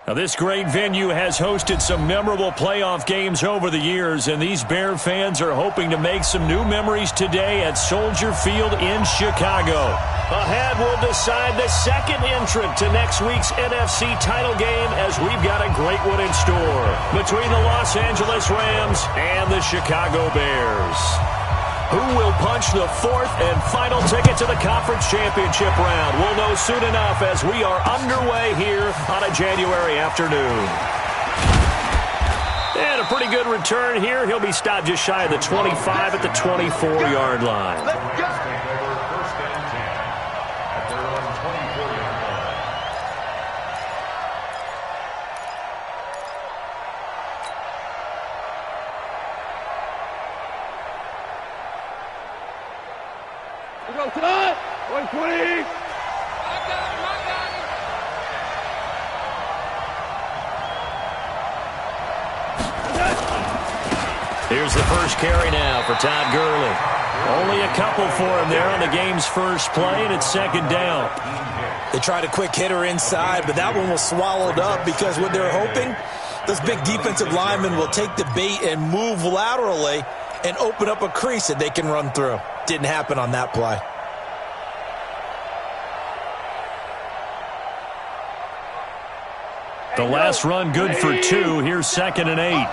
Now, this great venue has hosted some memorable playoff games over the years, and these Bear fans are hoping to make some new memories today at Soldier Field in Chicago. Ahead, we'll decide the second entrant to next week's NFC title game, as we've got a great one in store between the Los Angeles Rams and the Chicago Bears. Who will punch the fourth and final ticket to the conference championship round? We'll know soon enough as we are underway here on a January afternoon. And a pretty good return here. He'll be stopped just shy of the 25 at the 24-yard line. Let's go. Go tonight, 120. Here's the first carry now for Todd Gurley. Only a couple for him there on the game's first play, and it's second down. They tried a quick hitter inside, but that one was swallowed up because what they're hoping, those big defensive linemen will take the bait and move laterally and open up a crease that they can run through. Didn't happen on that play. The last run good for 2. Here's 2nd and 8.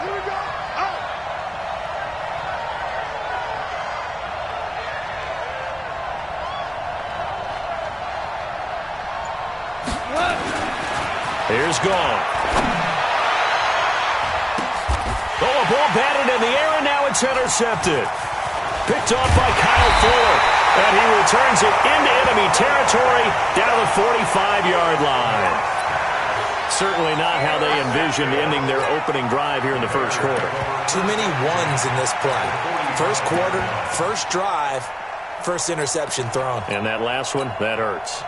Here's gone. Oh, a ball batted in the air, and now it's intercepted. Picked off by Kyle Fuller. And he returns it into enemy territory down the 45-yard line. Certainly not how they envisioned ending their opening drive here in the first quarter. Too many ones in this play. First quarter, first drive, first interception thrown. And that last one, that hurts.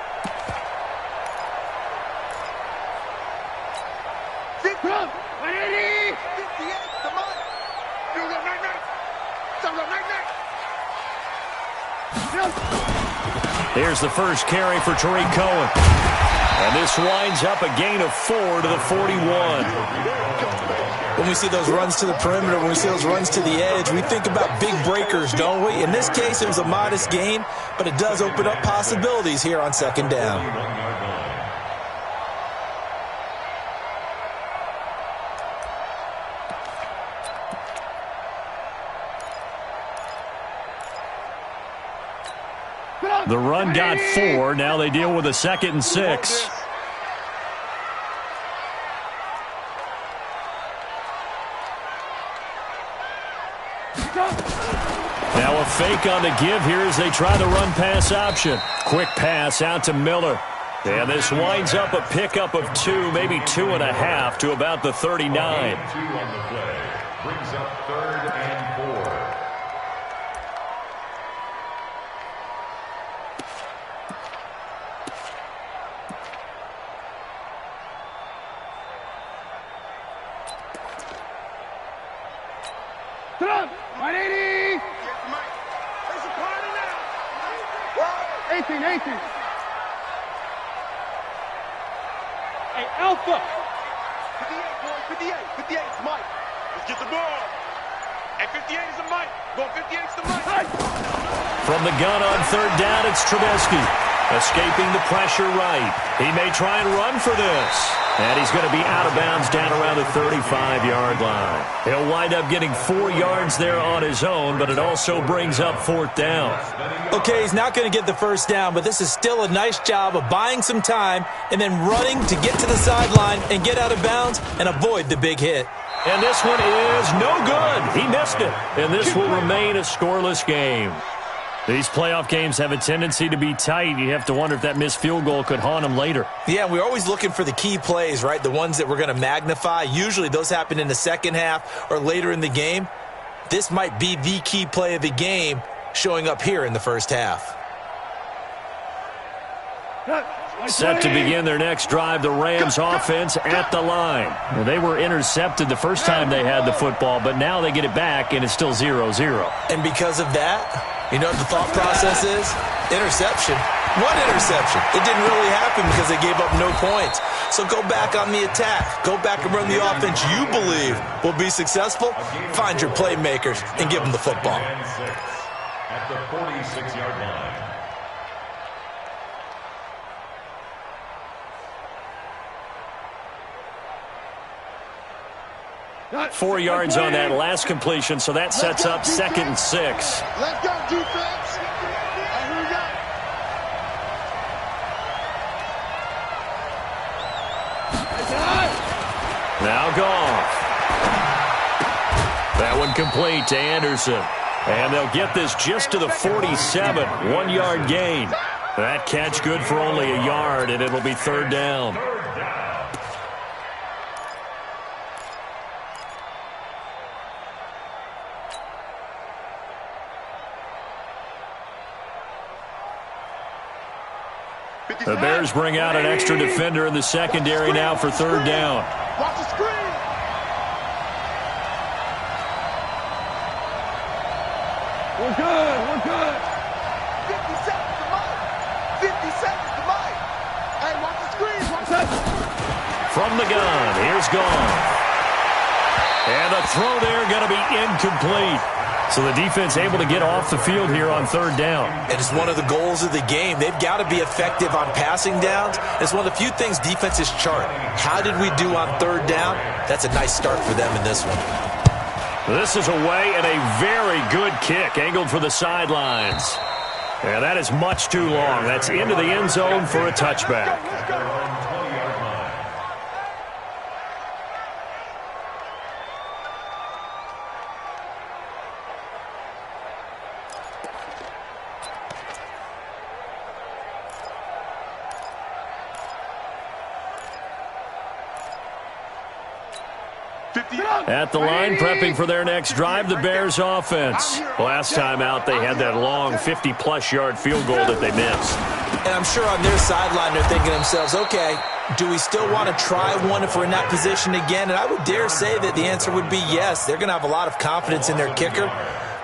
Here's the first carry for Tariq Cohen. And this winds up a gain of 4 to the 41. When we see those runs to the perimeter, when we see those runs to the edge, we think about big breakers, don't we? In this case, it was a modest gain, but it does open up possibilities here on second down. The run got 4. Now they deal with a 2nd and 6. Now a fake on the give here as they try the run-pass option. Quick pass out to Miller. And this winds up a pickup of 2, maybe 2.5 to about the 39. 2 on the play. Brings up 3rd and 4. Sit up! 180! 18. Hey, Alpha! 58, 58 is Mike. Let's get the ball. Hey, 58 is the Mike. Go 58 is the Mike. From the gun on 3rd down, it's Trubisky. Escaping the pressure right. He may try and run for this. And he's going to be out of bounds down around the 35-yard line. He'll wind up getting 4 yards there on his own, but it also brings up 4th down. Okay, he's not going to get the first down, but this is still a nice job of buying some time and then running to get to the sideline and get out of bounds and avoid the big hit. And this one is no good. He missed it. And this will remain a scoreless game. These playoff games have a tendency to be tight. You have to wonder if that missed field goal could haunt them later. Yeah, we're always looking for the key plays, right? The ones that we're going to magnify. Usually those happen in the second half or later in the game. This might be the key play of the game showing up here in the first half. Set to begin their next drive, the Rams offense at the line. Well, they were intercepted the first time they had the football, but now they get it back, and it's still 0-0. And because of that, you know what the thought process is? Interception. One interception. It didn't really happen because they gave up no points. So go back on the attack. Go back and run the offense you believe will be successful. Find your playmakers and give them the football. At the 46-yard line. 4 yards on that last completion, so that sets up 2nd and 6. Let's go, defense. Here we go. Now Goff. That one complete to Anderson. And they'll get this just to the 47. 1 yard gain. That catch good for only a yard, and it'll be 3rd down. The Bears bring out an extra defender in the secondary now for 3rd down. Watch the screen. We're good. We're good. 50 seconds to Mike. 50 seconds to Mike. Hey, watch the screen. Watch that. From the gun, here's Goff. And the throw there going to be incomplete. So the defense able to get off the field here on 3rd down. And it's one of the goals of the game. They've got to be effective on passing downs. It's one of the few things defenses chart. How did we do on 3rd down? That's a nice start for them in this one. This is away and a very good kick angled for the sidelines. And that is much too long. That's into the end zone for a touchback. At the line, prepping for their next drive, the Bears offense. Last time out, they had that long 50-plus yard field goal that they missed. And I'm sure on their sideline, they're thinking to themselves, okay, do we still want to try one if we're in that position again? And I would dare say that the answer would be yes. They're going to have a lot of confidence in their kicker.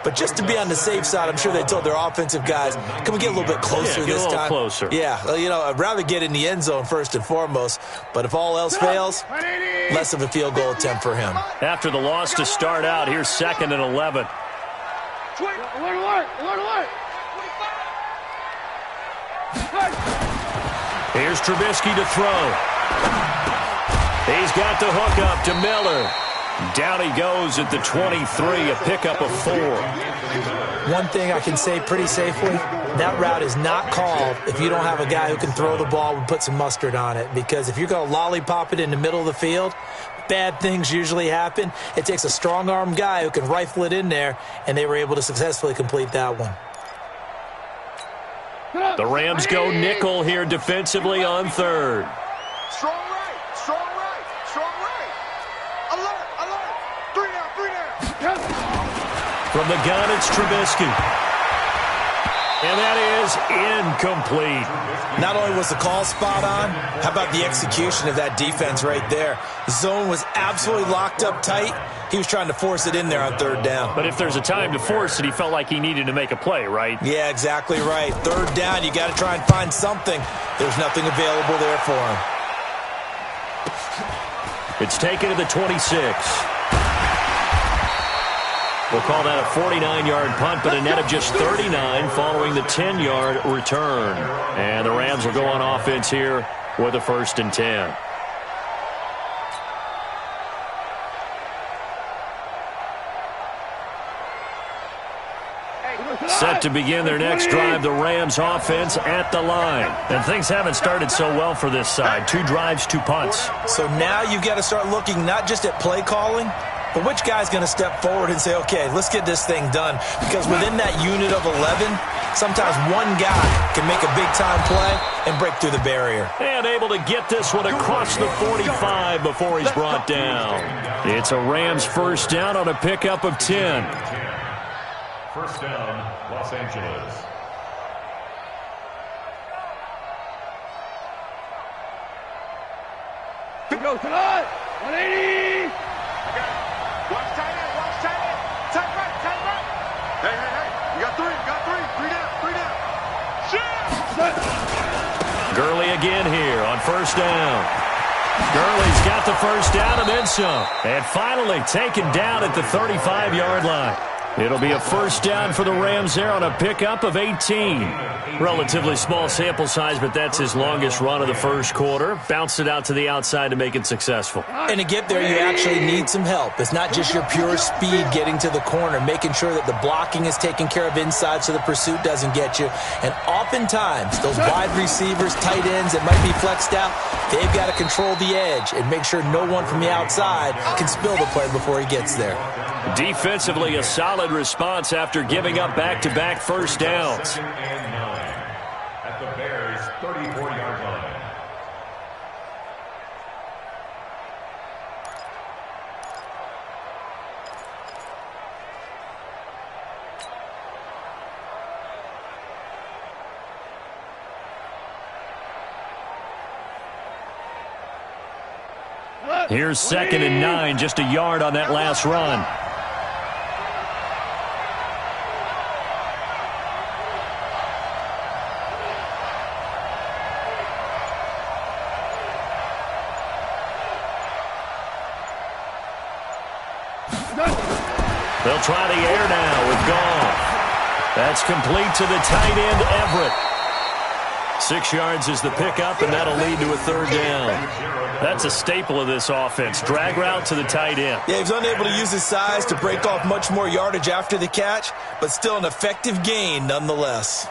But just to be on the safe side, I'm sure they told their offensive guys, can we get a little bit closer this time? Closer. Yeah, well, you know, I'd rather get in the end zone first and foremost. But if all else fails, less of a field goal attempt for him. After the loss to start out, here's 2nd and 11. Here's Trubisky to throw. He's got the hook up to Miller. Down he goes at the 23, a pickup of 4. One thing I can say pretty safely, that route is not called if you don't have a guy who can throw the ball and put some mustard on it. Because if you're going to lollipop it in the middle of the field, bad things usually happen. It takes a strong-armed guy who can rifle it in there, and they were able to successfully complete that one. The Rams go nickel here defensively on 3rd. Strong right. Strong right. Strong right. Alert. Alert. 3 down. 3 down. From the gun, it's Trubisky. And that is incomplete. Not only was the call spot on, how about the execution of that defense right there? The zone was absolutely locked up tight. He was trying to force it in there on 3rd down. But if there's a time to force it, he felt like he needed to make a play, right? Yeah, exactly right. 3rd down, you got to try and find something. There's nothing available there for him. It's taken to the 26. We'll call that a 49-yard punt, but a net of just 39 following the 10-yard return. And the Rams will go on offense here with a 1st and 10. Set to begin their next drive, the Rams offense at the line. And things haven't started so well for this side. 2 drives, 2 punts. So now you've got to start looking not just at play calling, but which guy's going to step forward and say, okay, let's get this thing done. Because within that unit of 11, sometimes one guy can make a big-time play and break through the barrier. And able to get this one across the 45 before he's brought down. It's a Rams 1st down on a pickup of 10. 1st down, Los Angeles. go, Salad. 180. I got it. Watch tight end. Watch tight end. Tight right. Tight right. Hey, hey, hey. You got three. You got three. Three down. Three down. Shit. Gurley again here on first down. Gurley's got the first down and then some. And finally taken down at the 35-yard line. It'll be a first down for the Rams there on a pickup of 18. Relatively small sample size, but that's his longest run of the first quarter. Bounced it out to the outside to make it successful. And to get there, you actually need some help. It's not just your pure speed getting to the corner, making sure that the blocking is taken care of inside so the pursuit doesn't get you. And oftentimes, those wide receivers, tight ends that might be flexed out, they've got to control the edge and make sure no one from the outside can spill the play before he gets there. Defensively, a solid response after giving up back-to-back first downs. At the Bears' 34-yard line. Here's 2nd and 9, just a yard on that last run. They'll try the air now with Goff. That's complete to the tight end, Everett. 6 yards is the pickup, and that'll lead to a third down. That's a staple of this offense. Drag route to the tight end. Yeah, he's unable to use his size to break off much more yardage after the catch, but still an effective gain nonetheless.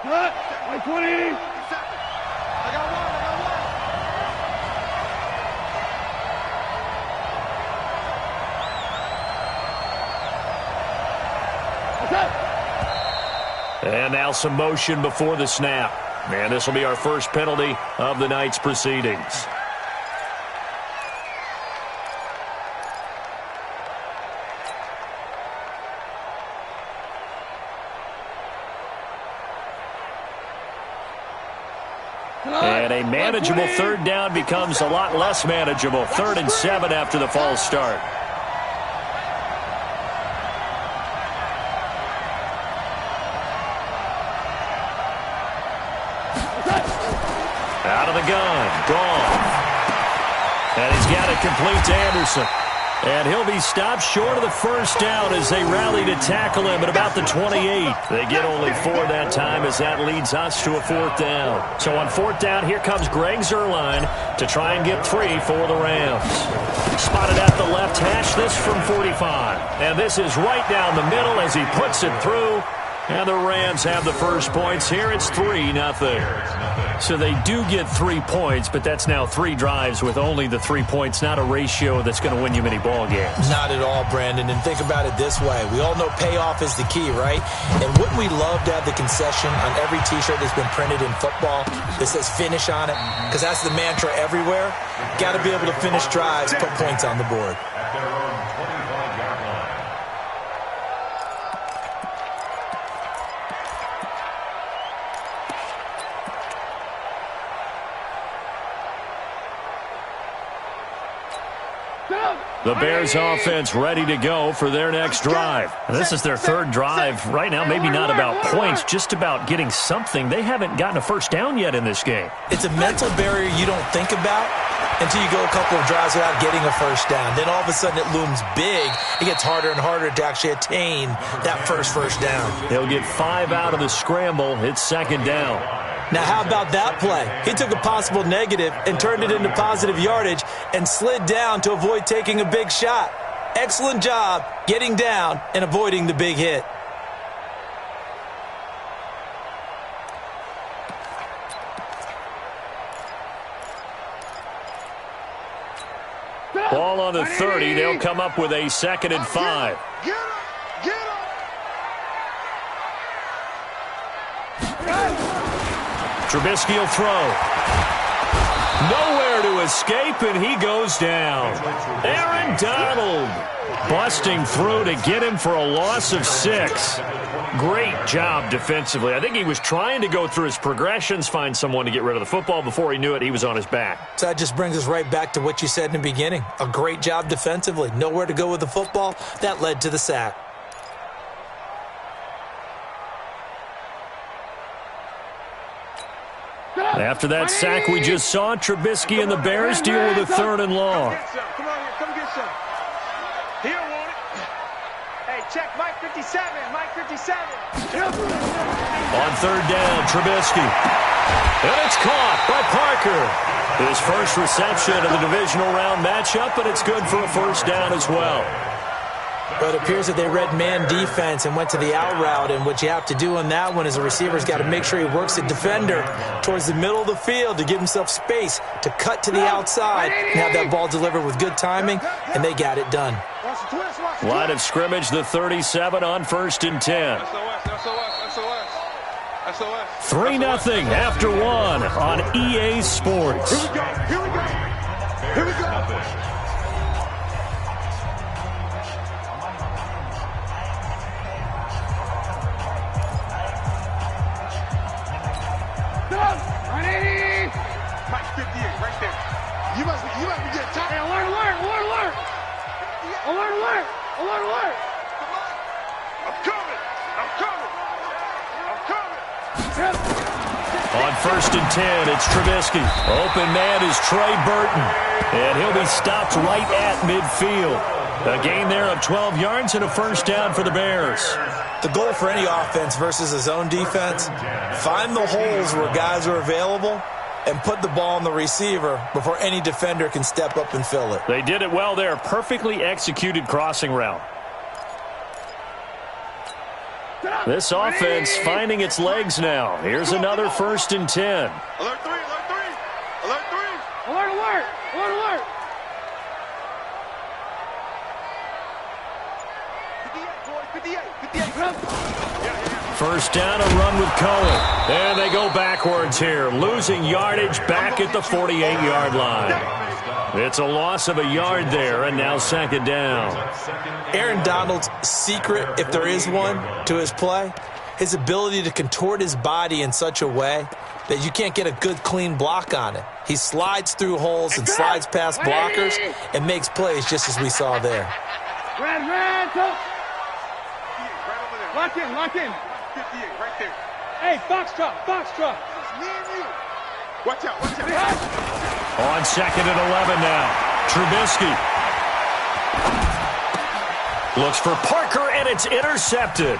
Cut. 20. I got one. And now some motion before the snap. And this will be our first penalty of the night's proceedings. And a manageable third down becomes a lot less manageable. 3rd and 7 after the false start. Out of the gun. Gone. And he's got it complete to Anderson. And he'll be stopped short of the first down as they rally to tackle him at about the 28. They get only 4 that time as that leads us to a 4th down. So on 4th down, here comes Greg Zuerlein to try and get 3 for the Rams. Spotted at the left hash, this from 45. And this is right down the middle as he puts it through. And the Rams have the first points here. It's 3-0. So they do get 3 points, but that's now 3 drives with only the 3 points, not a ratio that's going to win you many ball games. Not at all, Brandon. And think about it this way. We all know payoff is the key, right? And wouldn't we love to have the concession on every T-shirt that's been printed in football that says finish on it? Because that's the mantra everywhere. Got to be able to finish drives, put points on the board. At their own 25-yard line. The Bears offense ready to go for their next drive. And this is their 3rd drive right now, maybe not about points, just about getting something. They haven't gotten a first down yet in this game. It's a mental barrier you don't think about until you go a couple of drives without getting a first down. Then all of a sudden it looms big. It gets harder and harder to actually attain that first down. He'll get 5 out of the scramble. It's 2nd down. Now, how about that play? He took a possible negative and turned it into positive yardage and slid down to avoid taking a big shot. Excellent job getting down and avoiding the big hit. Ball on the 30. They'll come up with a 2nd and 5. Get him! Get him! Trubisky will throw. Nowhere to escape, and he goes down. Aaron Donald busting through to get him for a loss of 6. Great job defensively. I think he was trying to go through his progressions, find someone to get rid of the football. Before he knew it, he was on his back. So that just brings us right back to what you said in the beginning. A great job defensively. Nowhere to go with the football. That led to the sack. After that sack we just saw, Trubisky and the Bears deal with a 3rd and long. Come on here, come get some. He don't want it. Hey, check Mike 57, Mike 57. On 3rd down, Trubisky. And it's caught by Parker. His first reception of the divisional round matchup, and it's good for a 1st down as well. But it appears that they read man defense and went to the out route, and what you have to do on that one is a receiver's got to make sure he works the defender towards the middle of the field to give himself space to cut to the outside and have that ball delivered with good timing, and they got it done. Line of scrimmage, the 37 on 1st and 10. 3-0 after 1 on EA Sports. Here we go, here we go, here we go. Mike 58, right there. You must be getting tired. Hey, alert. I'm coming. On 1st and 10, it's Trubisky. Open man is Trey Burton. And he'll be stopped right at midfield. A gain there of 12 yards and a 1st down for the Bears. The goal for any offense versus a zone defense, find the holes where guys are available and put the ball on the receiver before any defender can step up and fill it. They did it well there. Perfectly executed crossing route. This offense finding its legs now. Here's another 1st and 10. Alert 3. Alert. 58. 1st down, a run with Cohen. And they go backwards here, losing yardage back at the 48-yard line. It's a loss of a yard there, and now 2nd down. Aaron Donald's secret, if there is one, to his play, his ability to contort his body in such a way that you can't get a good, clean block on it. He slides through holes and slides past blockers and makes plays just as we saw there. Red, go. Lock in. 58, right there. Hey, box truck. Me and you. Watch out. On 2nd and 11 now. Trubisky looks for Parker, and it's intercepted.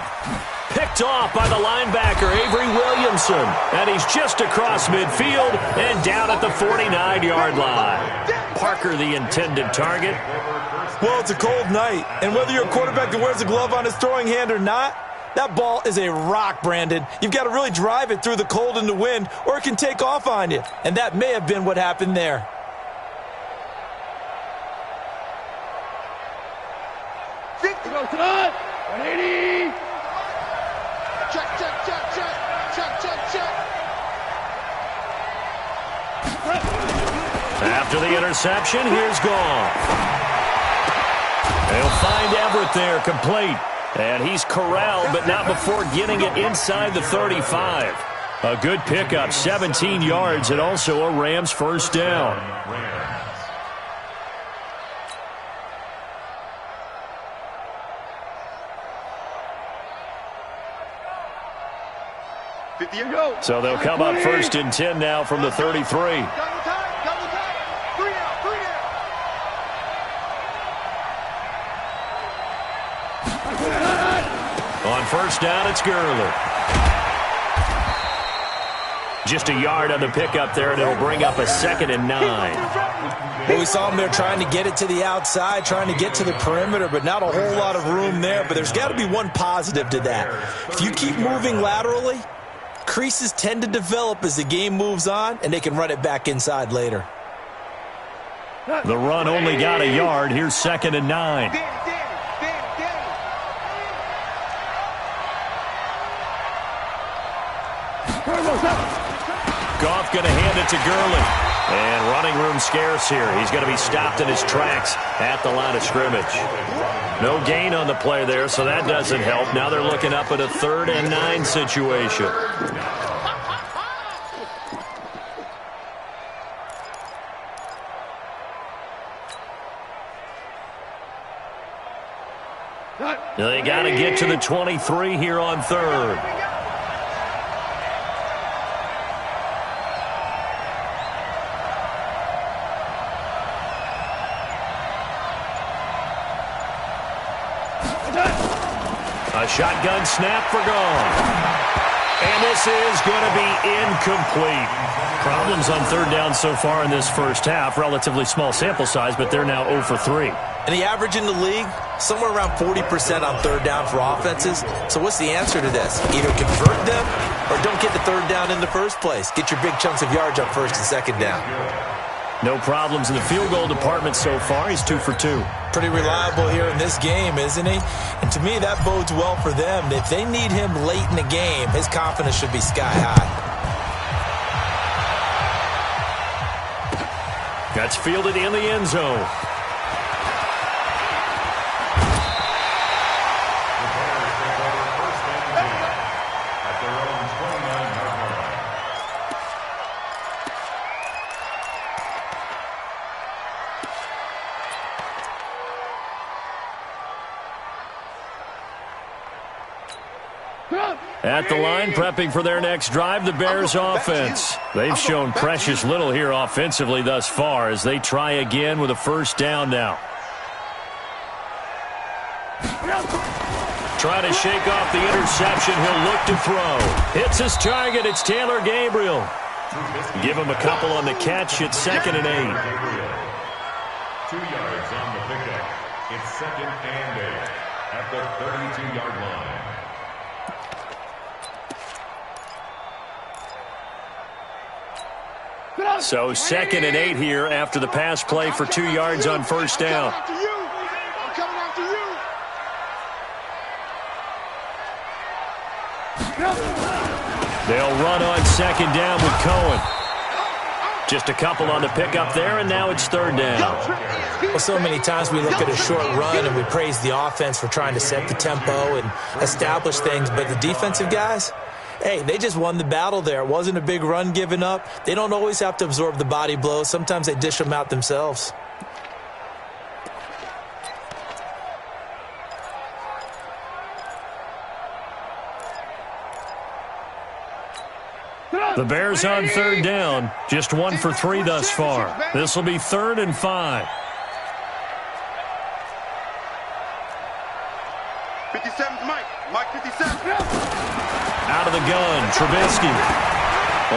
Picked off by the linebacker, Avery Williamson. And he's just across midfield and down at the 49-yard line. Parker, the intended target. Well, it's a cold night, and whether you're a quarterback that wears a glove on his throwing hand or not, that ball is a rock, Brandon. You've got to really drive it through the cold and the wind, or it can take off on you. And that may have been what happened there. Go to the 180. Check. After the interception, here's Gall. They'll find Everett there, complete. And he's corralled, but not before getting it inside the 35. A good pickup, 17 yards, and also a Rams 1st down. So they'll come up 1st and 10 now from the 33. On 1st down, it's Gurley. Just a yard on the pickup there, and it'll bring up a 2nd and 9. Well, we saw him there trying to get it to the outside, trying to get to the perimeter, but not a whole lot of room there. But there's got to be one positive to that. If you keep moving laterally, creases tend to develop as the game moves on, and they can run it back inside later. The run only got a yard. Here's 2nd and 9. Goff going to hand it to Gurley. And running room scarce here. He's going to be stopped in his tracks at the line of scrimmage. No gain on the play there, so that doesn't help. Now they're looking up at a 3rd and 9 situation. They got to get to the 23 here on 3rd. A shotgun snap for gone. And this is going to be incomplete. Problems on 3rd down so far in this first half. Relatively small sample size, but they're now 0 for 3. And the average in the league, somewhere around 40% on 3rd down for offenses. So what's the answer to this? Either convert them or don't get the 3rd down in the first place. Get your big chunks of yards on 1st and 2nd down. No problems in the field goal department so far. He's 2 for 2. Pretty reliable here in this game, isn't he? And to me, that bodes well for them. If they need him late in the game, his confidence should be sky high. That's fielded in the end zone. At the line, prepping for their next drive, the Bears offense. They've shown precious little here offensively thus far as they try again with a 1st down now. Trying to shake off the interception. He'll look to throw. Hits his target. It's Taylor Gabriel. Give him a couple on the catch. It's 2nd and 8. 2 yards on the pickup. It's 2nd and 8 at the 32-yard line. So 2nd and 8 here after the pass play for 2 yards on 1st down. They'll run on 2nd down with Cohen. Just a couple on the pickup there, and now it's 3rd down. Well, so many times we look at a short run and we praise the offense for trying to set the tempo and establish things, but the defensive guys, hey, they just won the battle there. It wasn't a big run given up. They don't always have to absorb the body blows. Sometimes they dish them out themselves. The Bears on 3rd down. Just 1 for 3 thus far. This will be 3rd and 5. 57's Mike. Mike 57. Out of the gun, Trubisky.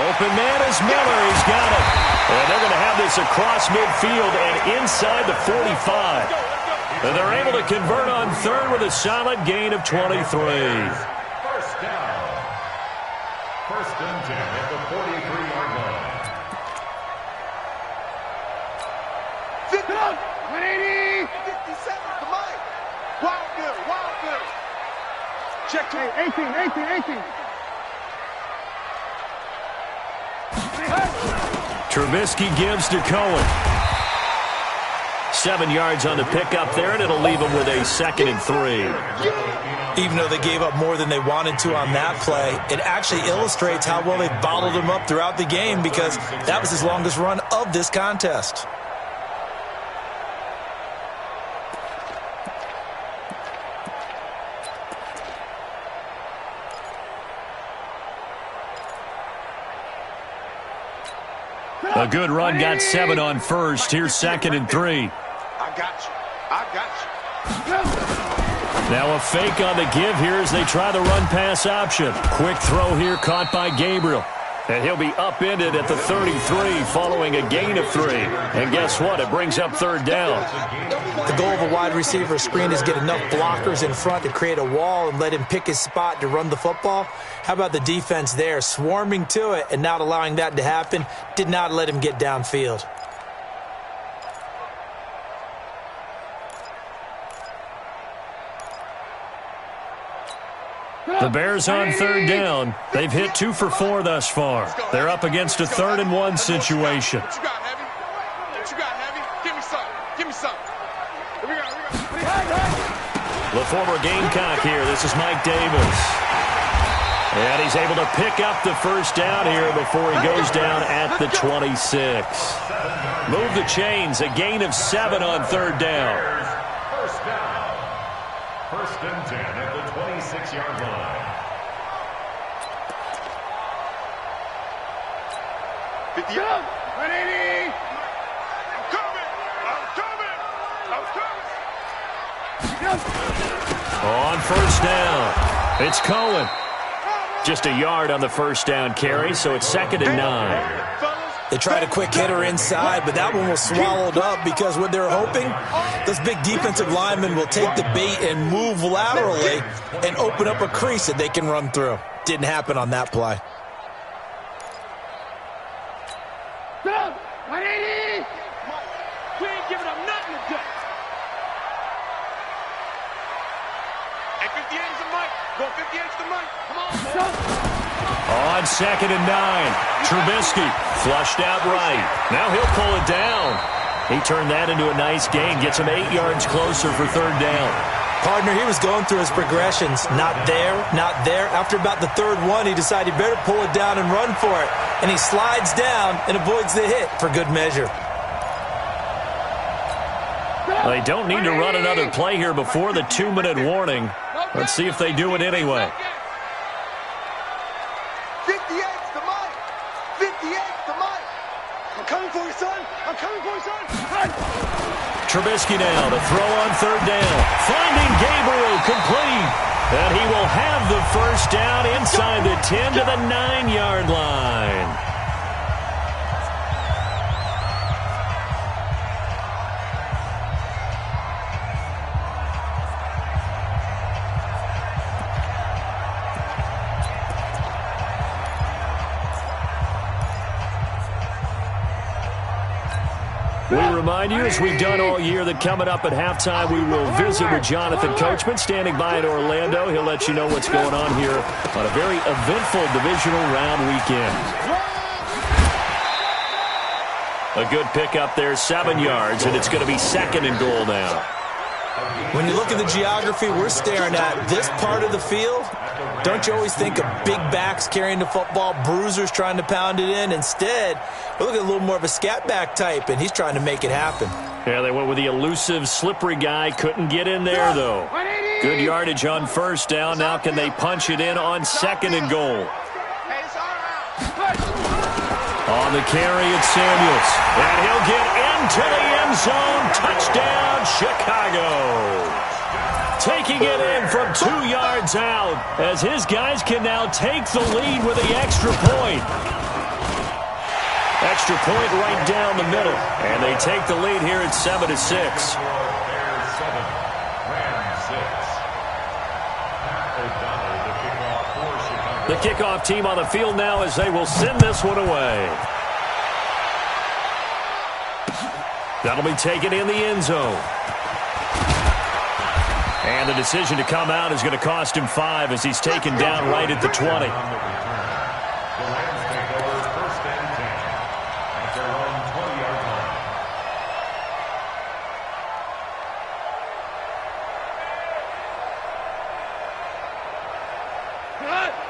Open man is Miller. He's got it. And they're going to have this across midfield and inside the 45. And they're able to convert on 3rd with a solid gain of 23. 1st down. 1st and 10 at the 43-yard line. 180. 57 to Mike. Wild good. Wild good. Check 18. Trubisky gives to Cohen. 7 yards on the pickup there, and it'll leave him with a 2nd and 3. Even though they gave up more than they wanted to on that play, it actually illustrates how well they bottled him up throughout the game because that was his longest run of this contest. A good run, got 7 on 1st. Here's 2nd and 3. I got you. Now a fake on the give here as they try the run-pass option. Quick throw here caught by Gabriel. And he'll be upended at the 33 following a gain of 3. And guess what? It brings up 3rd down. The goal of a wide receiver screen is get enough blockers in front to create a wall and let him pick his spot to run the football. How about the defense there, swarming to it and not allowing that to happen? Did not let him get downfield. The Bears on 3rd down. They've hit 2 for 4 thus far. They're up against a 3rd and 1 situation. You got The former Gamecock here. This is Mike Davis. And he's able to pick up the first down here before he goes down at the 26. Move the chains. A gain of 7 on third down. First down. First and 10 at the 26-yard line. 50 up. 180. I'm coming. On first down, it's Cohen. Just a yard on the first down carry, so it's 2nd and 9. They tried a quick hitter inside, but that one was swallowed up because what they're hoping, those big defensive linemen will take the bait and move laterally and open up a crease that they can run through. Didn't happen on that play. 180. We ain't giving up nothing today. And 58 is the mic. Go 58 is the mic. Come on, man. On 2nd and 9, Trubisky flushed out right. Now he'll pull it down. He turned that into a nice gain. Gets him 8 yards closer for third down. Partner, he was going through his progressions. Not there, not there. After about the third one, he decided he better pull it down and run for it. And he slides down and avoids the hit for good measure. They don't need to run another play here before the 2-minute warning. Let's see if they do it anyway. 58's the mic. 58's the mic. I'm coming for you, son. I'm coming for you, son. Trubisky now to throw on third down. Finding Gabriel complete. And he will have the first down inside the 10 to the 9-yard line. We remind you, as we've done all year, that coming up at halftime, we will visit with Jonathan Coachman, standing by in Orlando. He'll let you know what's going on here on a very eventful divisional round weekend. A good pickup there, 7 yards, and it's going to be 2nd and goal now. When you look at the geography we're staring at, this part of the field, don't you always think of big backs carrying the football, bruisers trying to pound it in? Instead, we look at a little more of a scat back type, and he's trying to make it happen. Yeah, they went with the elusive, slippery guy. Couldn't get in there, though. Good yardage on first down. Now can they punch it in on 2nd and goal? On the carry, it's Samuels. And he'll get into the end zone. Touchdown, Chicago. Taking it in from 2 yards out as his guys can now take the lead with the extra point. Extra point right down the middle. And they take the lead here at 7-6. The kickoff team on the field now as they will send this one away. That'll be taken in the end zone. And the decision to come out is going to cost him 5 as he's taken down right at the 20.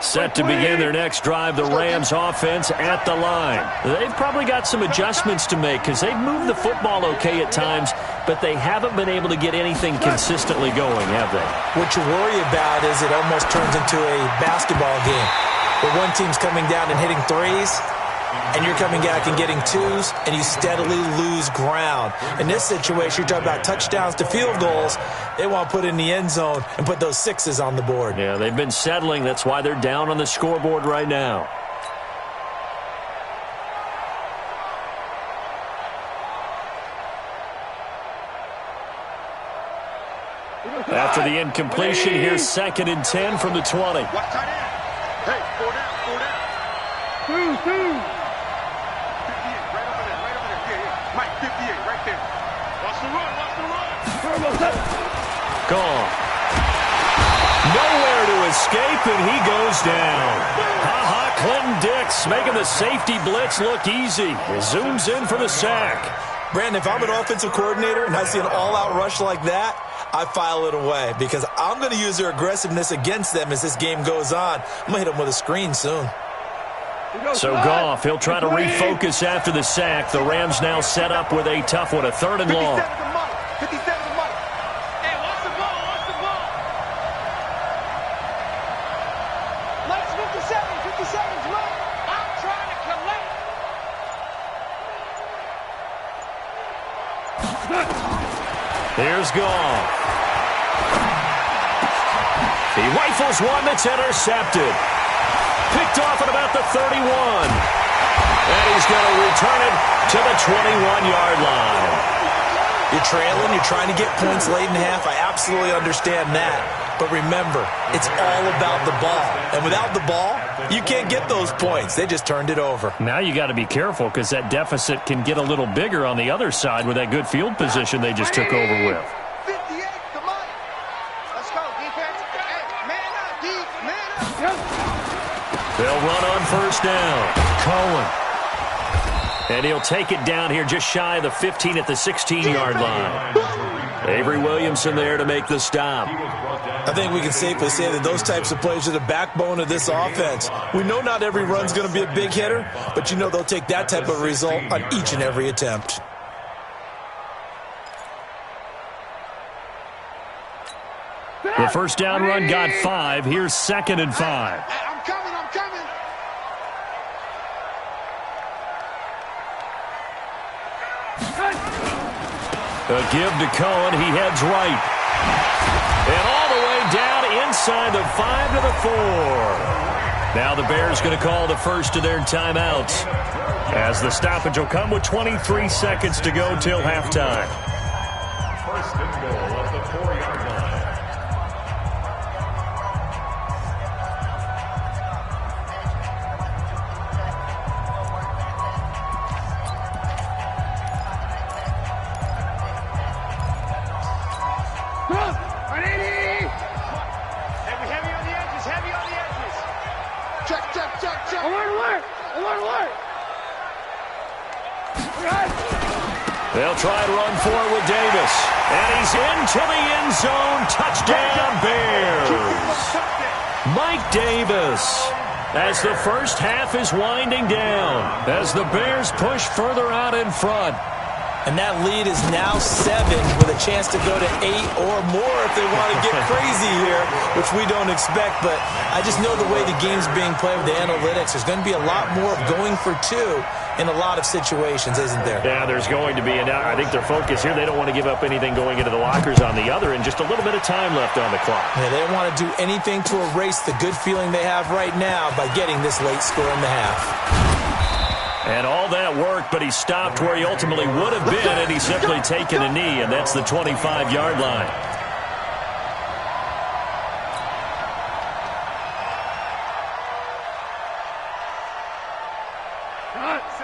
Set to begin their next drive, the Rams offense at the line. They've probably got some adjustments to make because they've moved the football okay at times, but they haven't been able to get anything consistently going, have they? What you worry about is it almost turns into a basketball game where one team's coming down and hitting threes, and you're coming back and getting twos, and you steadily lose ground. In this situation, you're talking about touchdowns to field goals. They want to put in the end zone and put those sixes on the board. Yeah, they've been settling. That's why they're down on the scoreboard right now. After the incompletion, here's 2nd and 10 from the 20. Watch tight end. Hey, 4 down, 4 down. 58, right over there, right over there. Yeah. Mike, 58, right there. Watch the run, watch the run. Gone. Nowhere to escape, and he goes down. Ha-ha, Clinton Dix making the safety blitz look easy. He zooms in for the sack. Brandon, if I'm an offensive coordinator and I see an all-out rush like that, I file it away because I'm going to use their aggressiveness against them as this game goes on. I'm going to hit them with a screen soon. So Goff, he'll try to refocus after the sack. The Rams now set up with a tough one, a 3rd and long. 57 to Mike. Hey, watch the ball, watch the ball. Mike's 57 seconds, Mike. I'm trying to collect. Here's Goff. He rifles one that's intercepted. Picked off at about the 31. And he's going to return it to the 21-yard line. You're trailing, you're trying to get points late in half. I absolutely understand that. But remember, it's all about the ball. And without the ball, you can't get those points. They just turned it over. Now you got to be careful because that deficit can get a little bigger on the other side with that good field position they just took over with. 58 to Mike. Let's go, defense. Hey, man up, D. Man up. They'll run on 1st down. Cohen. And he'll take it down here just shy of the 15 at the 16-yard line. Avery Williamson there to make the stop. I think we can safely say that those types of plays are the backbone of this offense. We know not every run's going to be a big hitter, but you know they'll take that type of result on each and every attempt. The 1st down run got 5. Here's 2nd and 5. I'm coming. A give to Cohen. He heads right. And all the way down inside the 5 to the 4. Now the Bears going to call the first of their timeouts, as the stoppage will come with 23 seconds to go till halftime. 1st and goal at the 4-yard line. They'll try to run for it with Davis. And he's into the end zone. Touchdown, Bears. Mike Davis. As the first half is winding down, as the Bears push further out in front. And that lead is now 7 with a chance to go to 8 or more if they want to get crazy here, which we don't expect. But I just know the way the game's being played with the analytics, there's going to be a lot more of going for 2 in a lot of situations, isn't there? Yeah, there's going to be. And I think their focus here, they don't want to give up anything going into the lockers on the other, and just a little bit of time left on the clock. Yeah, they don't want to do anything to erase the good feeling they have right now by getting this late score in the half. And all that work, but he stopped where he ultimately would have been, and he's simply taken a knee, and that's the 25-yard line.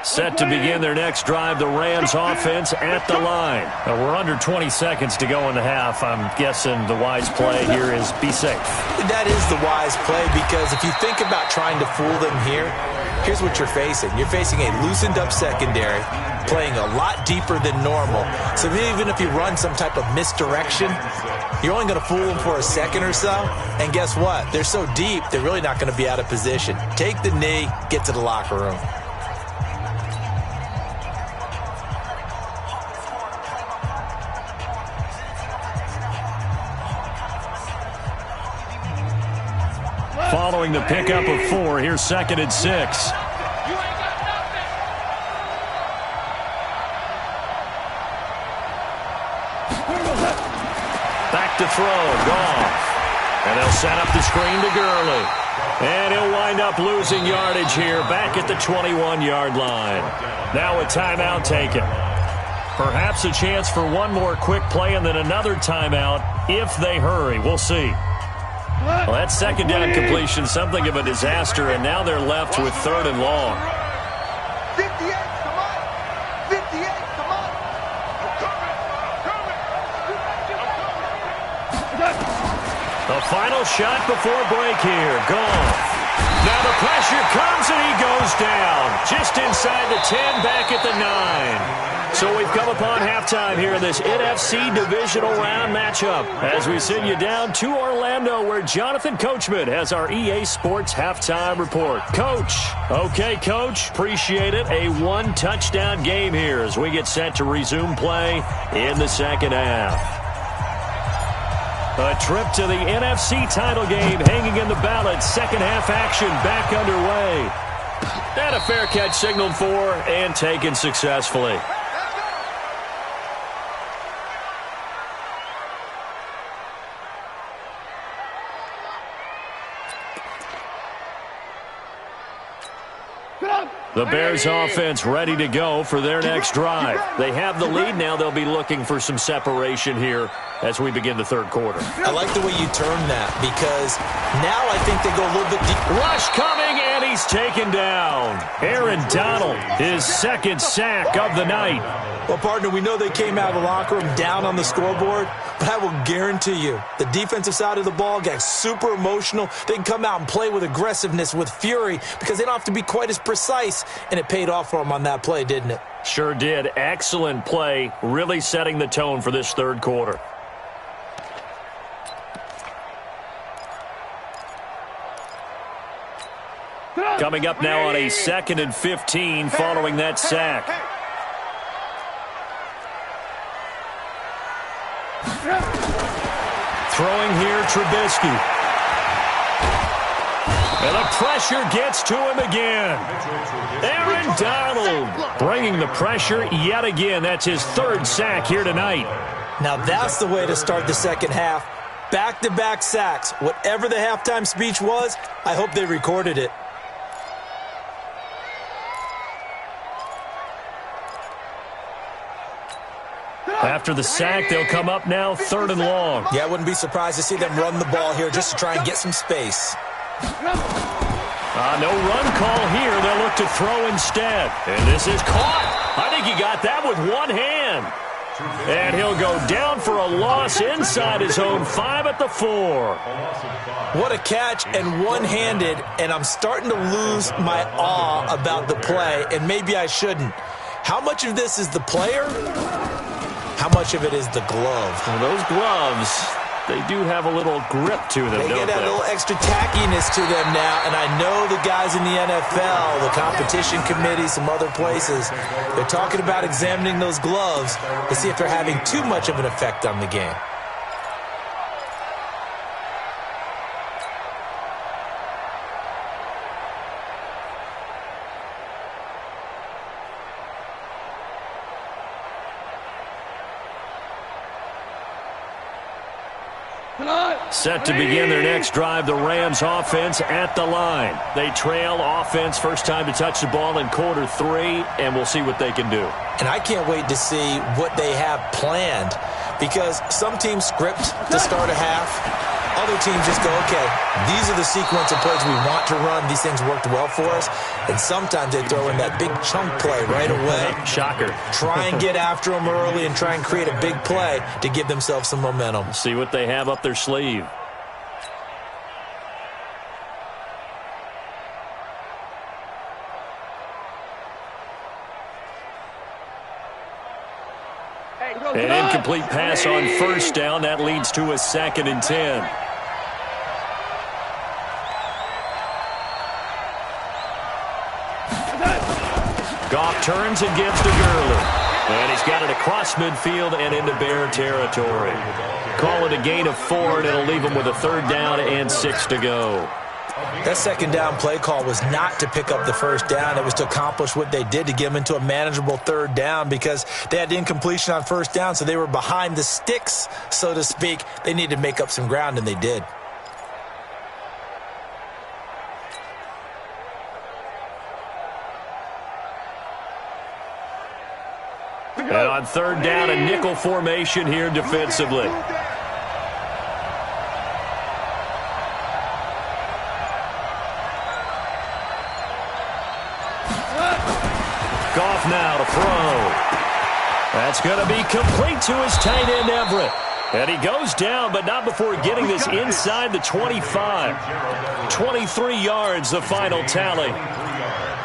Set to begin their next drive, the Rams offense at the line. We're under 20 seconds to go in the half. I'm guessing the wise play here is be safe. That is the wise play, because if you think about trying to fool them here, here's what you're facing. You're facing a loosened up secondary, playing a lot deeper than normal. So even if you run some type of misdirection, you're only going to fool them for a second or so. And guess what? They're so deep, they're really not going to be out of position. Take the knee, get to the locker room. Following the pickup of 4, here's 2nd and 6. Back to throw, Goff. And they'll set up the screen to Gurley. And he'll wind up losing yardage here, back at the 21-yard line. Now a timeout taken. Perhaps a chance for one more quick play and then another timeout if they hurry. We'll see. Well, that 2nd down completion, something of a disaster, and now they're left with 3rd and long. 58, come on. 58, come on. The final shot before break here. Goff. Now the pressure comes and he goes down. Just inside the 10, back at the 9. So we've come upon halftime here in this NFC Divisional Round matchup as we send you down to Orlando where Jonathan Coachman has our EA Sports Halftime Report. Coach. Okay, Coach. Appreciate it. A one-touchdown game here as we get set to resume play in the second half. A trip to the NFC title game hanging in the balance. Second half action back underway. And a fair catch signaled for and taken successfully. The Bears offense ready to go for their next drive. They have the lead now. They'll be looking for some separation here as we begin the third quarter. I like the way you turn that because now I think they go a little bit deep. Rush coming, and he's taken down. Aaron Donald, his second sack of the night. Well, partner, we know they came out of the locker room down on the scoreboard, but I will guarantee you the defensive side of the ball got super emotional. They can come out and play with aggressiveness, with fury, because they don't have to be quite as precise, and it paid off for them on that play, didn't it? Sure did. Excellent play, really setting the tone for this third quarter. Coming up now on a 2nd and 15 following that sack. Throwing here, Trubisky. And the pressure gets to him again. Aaron Donald bringing the pressure yet again. That's his third sack here tonight. Now that's the way to start the second half. Back-to-back sacks. Whatever the halftime speech was, I hope they recorded it. After the sack, they'll come up now 3rd and long. Yeah, I wouldn't be surprised to see them run the ball here just to try and get some space. No run call here. They'll look to throw instead. And this is caught. I think he got that with one hand. And he'll go down for a loss inside his own 5 at the 4. What a catch and one-handed, and I'm starting to lose my awe about the play, and maybe I shouldn't. How much of this is the player? How much of it is the glove? Well, those gloves, they do have a little grip to them, they don't get a little extra tackiness to them now, and I know the guys in the NFL, the competition committee, some other places, they're talking about examining those gloves to see if they're having too much of an effect on the game. Set to begin their next drive, the Rams offense at the line. They trail offense, first time to touch the ball in quarter 3, and we'll see what they can do. And I can't wait to see what they have planned because some teams script to start a half. Other teams just go, okay, these are the sequence of plays we want to run. These things worked well for us. And sometimes they throw in that big chunk play right away. Shocker. Try and get after them early and try and create a big play to give themselves some momentum. See what they have up their sleeve. An incomplete pass on first down. That leads to a 2nd and 10. Goff turns and gives to Gurley. And he's got it across midfield and into Bear territory. Call it a gain of 4, and it'll leave him with a 3rd down and 6 to go. That second down play call was not to pick up the first down. It was to accomplish what they did to get them into a manageable 3rd down because they had incompletion on first down, so they were behind the sticks, so to speak. They needed to make up some ground, and they did. And on 3rd down, a nickel formation here defensively. Goff now to throw. That's going to be complete to his tight end, Everett. And he goes down, but not before getting this inside the 25. 23 yards, the final tally.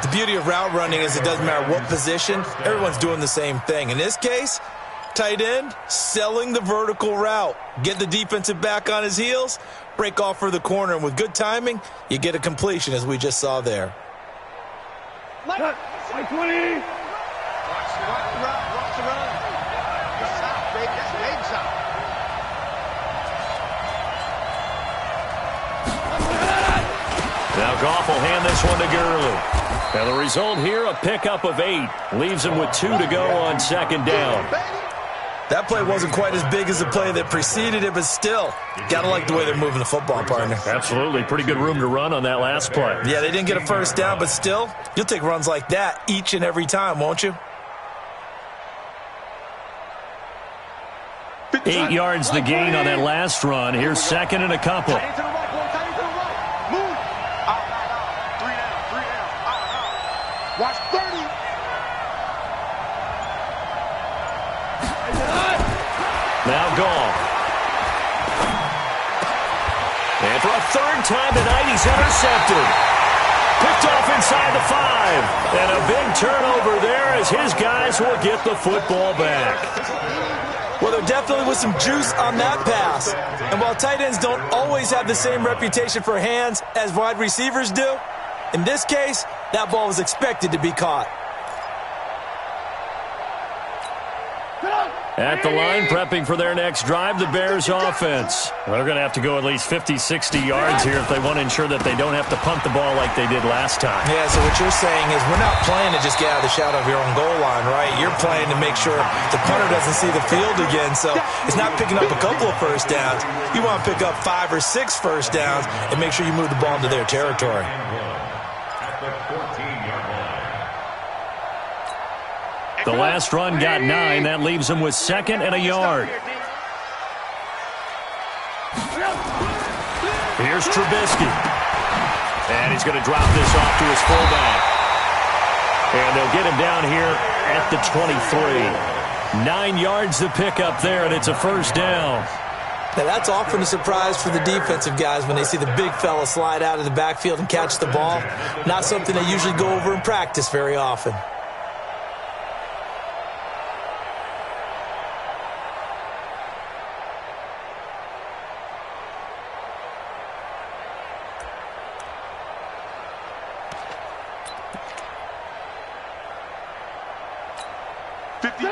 The beauty of route running is it doesn't matter what position, everyone's doing the same thing. In this case, tight end, selling the vertical route. Get the defensive back on his heels, break off for the corner, and with good timing, you get a completion as we just saw there. Like 20. Watch the run. Watch the run. That's south, baby. That's big south. Now Goff will hand this one to Gurley. Now the result here, a pickup of 8. Leaves him with 2 to go on second down. That play wasn't quite as big as the play that preceded it, but still, gotta like the way they're moving the football, partner. Absolutely. Pretty good room to run on that last play. Yeah, they didn't get a first down, but still, you'll take runs like that each and every time, won't you? 8 yards the gain on that last run. Here's second and a couple. Tight end to the right, boy. Tight end to the right. Move. Out. 3 down. Out. Watch 30. Now Goff. And for a third time tonight, he's intercepted. Picked off inside the 5. And a big turnover there as his guys will get the football back. Well, there definitely was some juice on that pass. And while tight ends don't always have the same reputation for hands as wide receivers do, in this case, that ball was expected to be caught. At the line, prepping for their next drive, the Bears offense. They're going to have to go at least 50, 60 yards here if they want to ensure that they don't have to punt the ball like they did last time. Yeah, so what you're saying is we're not playing to just get out of the shadow of your own goal line, right? You're playing to make sure the punter doesn't see the field again. So it's not picking up a couple of first downs. You want to pick up 5 or 6 first downs and make sure you move the ball into their territory. At the 14-yard line. The last run got 9. That leaves him with second and a yard. Here's Trubisky. And he's going to drop this off to his fullback. And they'll get him down here at the 23. 9 yards to pick up there, and it's a first down. Now, that's often a surprise for the defensive guys when they see the big fella slide out of the backfield and catch the ball. Not something they usually go over in practice very often.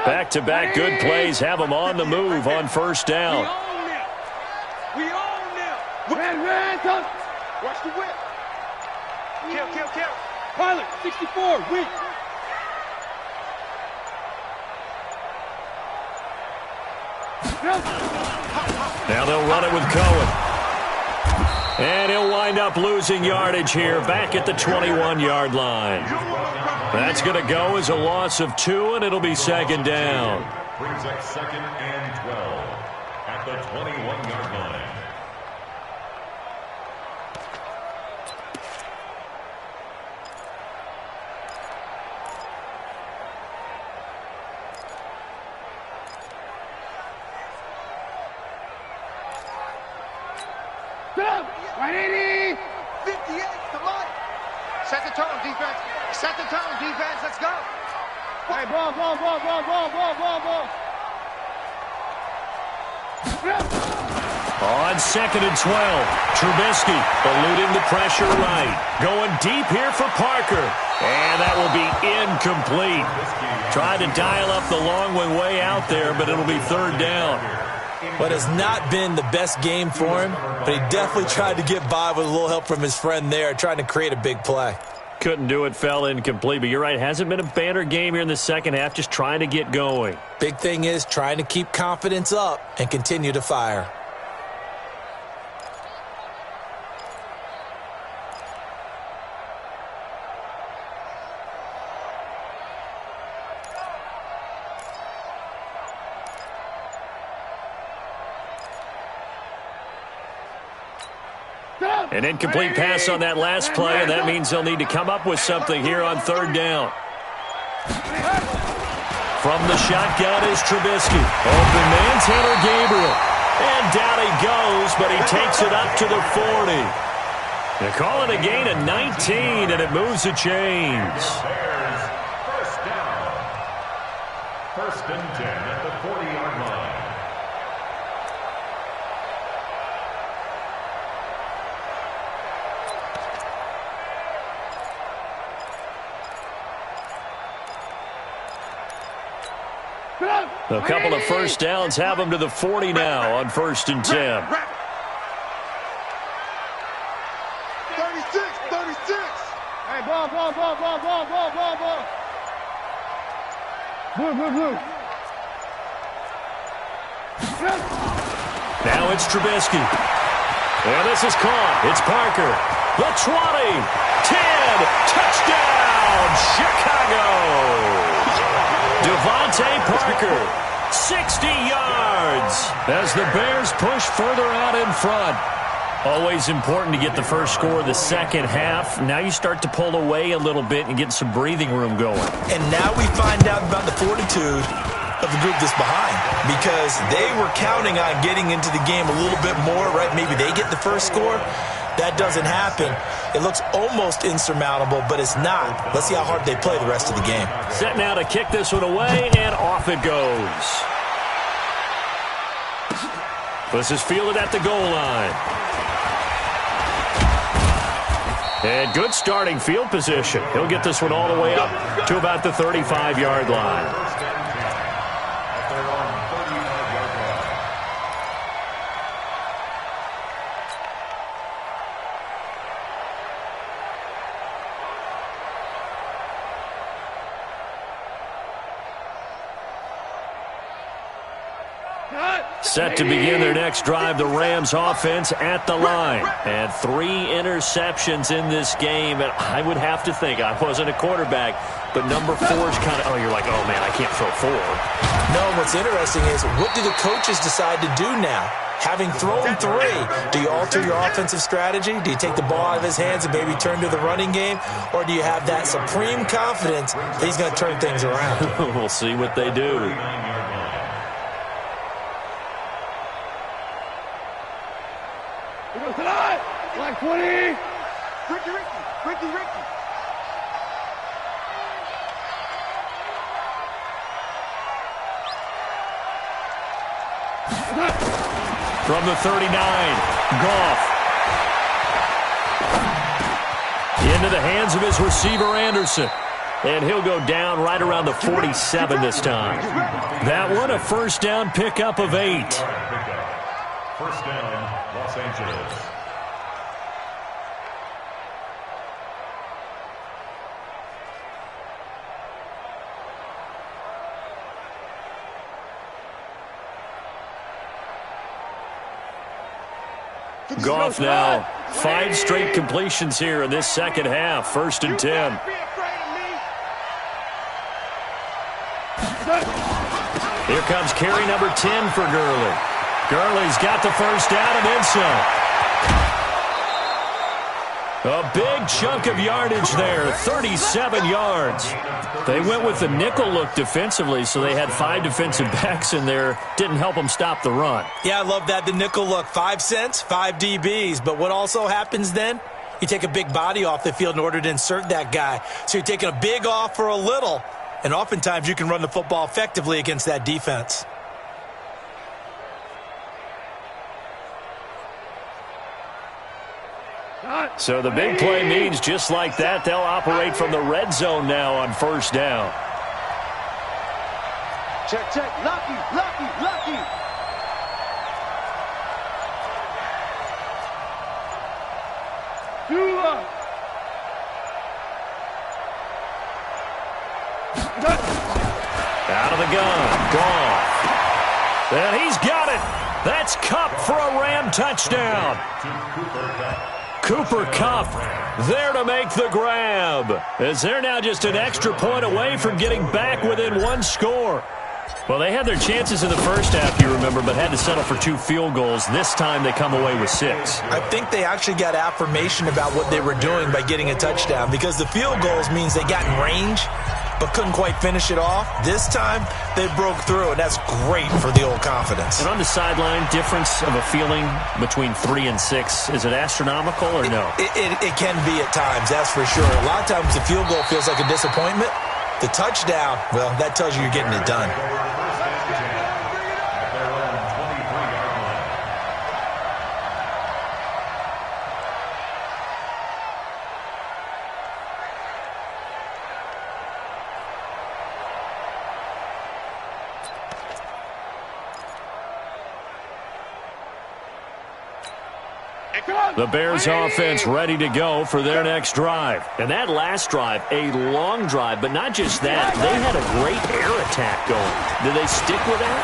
Back-to-back good plays have them on the move on first down. We own them. Ran. Watch the whip. Kill. Pilot, 64, weak. Now they'll run it with Cohen. And he'll wind up losing yardage here back at the 21-yard line. That's going to go as a loss of 2, and it'll be second down. Brings up second and 12 at the 21-yard line. Right 80. 58, come on. Set the tone, defense. Set the tone, defense. Let's go. Hey, ball. On second and 12, Trubisky eluding the pressure right. Going deep here for Parker. And that will be incomplete. Tried to dial up the long way out there, but it'll be third down. What has not been the best game for him, but he definitely tried to get by with a little help from his friend there, trying to create a big play. Couldn't do it, fell incomplete, but you're right, hasn't been a banner game here in the second half, just trying to get going. Big thing is trying to keep confidence up and continue to fire. An incomplete pass on that last play, and that means they'll need to come up with something here on third down. From the shotgun is Trubisky. Open man, Taylor Gabriel. And down he goes, but he takes it up to the 40. They call it a gain of 19, and it moves the chains. Bears, first down. First and 10 at the 40-yard line. A couple of first downs have them to the 40 now on first and 10. 36. Hey, ball. Blue. Now it's Trubisky. And this is caught. It's Parker. The 20. 10. Touchdown, Chicago. Devontae Parker, 60 yards as the Bears push further out in front. Always important to get the first score of the second half. Now you start to pull away a little bit and get some breathing room going. And now we find out about the fortitude of the group that's behind, because they were counting on getting into the game a little bit more, right? Maybe they get the first score. That doesn't happen. It looks almost insurmountable, but it's not. Let's see how hard they play the rest of the game. Set now to kick this one away, and off it goes. This is fielded at the goal line. And good starting field position. He'll get this one all the way up to about the 35-yard line. Set to begin their next drive, the Rams offense at the line. And 3 interceptions in this game. And I would have to think, I wasn't a quarterback, but number 4 is kind of, oh, you're like, oh, man, I can't throw 4. No, what's interesting is, what do the coaches decide to do now? Having thrown 3, do you alter your offensive strategy? Do you take the ball out of his hands and maybe turn to the running game? Or do you have that supreme confidence that he's going to turn things around? We'll see what they do. Black 20. Ricky. From the 39, Goff. Into the hands of his receiver, Anderson. And he'll go down right around the 47 this time. That one, a first down pickup of 8. First down, Los Angeles. Goff now, 5 straight completions here in this second half. First and 10. Here comes carry number 10 for Gurley. Gurley's got the first down and then some. A big chunk of yardage there, 37 yards. They went with the nickel look defensively, so they had 5 defensive backs in there. Didn't help them stop the run. Yeah, I love that, the nickel look. 5 cents, 5 DBs. But what also happens then? You take a big body off the field in order to insert that guy. So you're taking a big off for a little. And oftentimes you can run the football effectively against that defense. So the big play means just like that, they'll operate from the red zone now on first down. Check. Lucky. Out of the gun, Goff. And he's got it. That's Kupp for a Ram touchdown. Cooper Kupp there to make the grab, as they're now just an extra point away from getting back within 1 score. Well, they had their chances in the first half, you remember, but had to settle for 2 field goals. This time they come away with 6. I think they actually got affirmation about what they were doing by getting a touchdown, because the field goals means they got in range. but couldn't quite finish it off. This time, they broke through, and that's great for the old confidence. And on the sideline, difference of a feeling between 3 and 6, is it astronomical or no? It can be at times, that's for sure. A lot of times the field goal feels like a disappointment. The touchdown, well, that tells you you're getting it done. The Bears offense ready to go for their next drive. And that last drive, a long drive, but not just that. They had a great air attack going. Did they stick with that?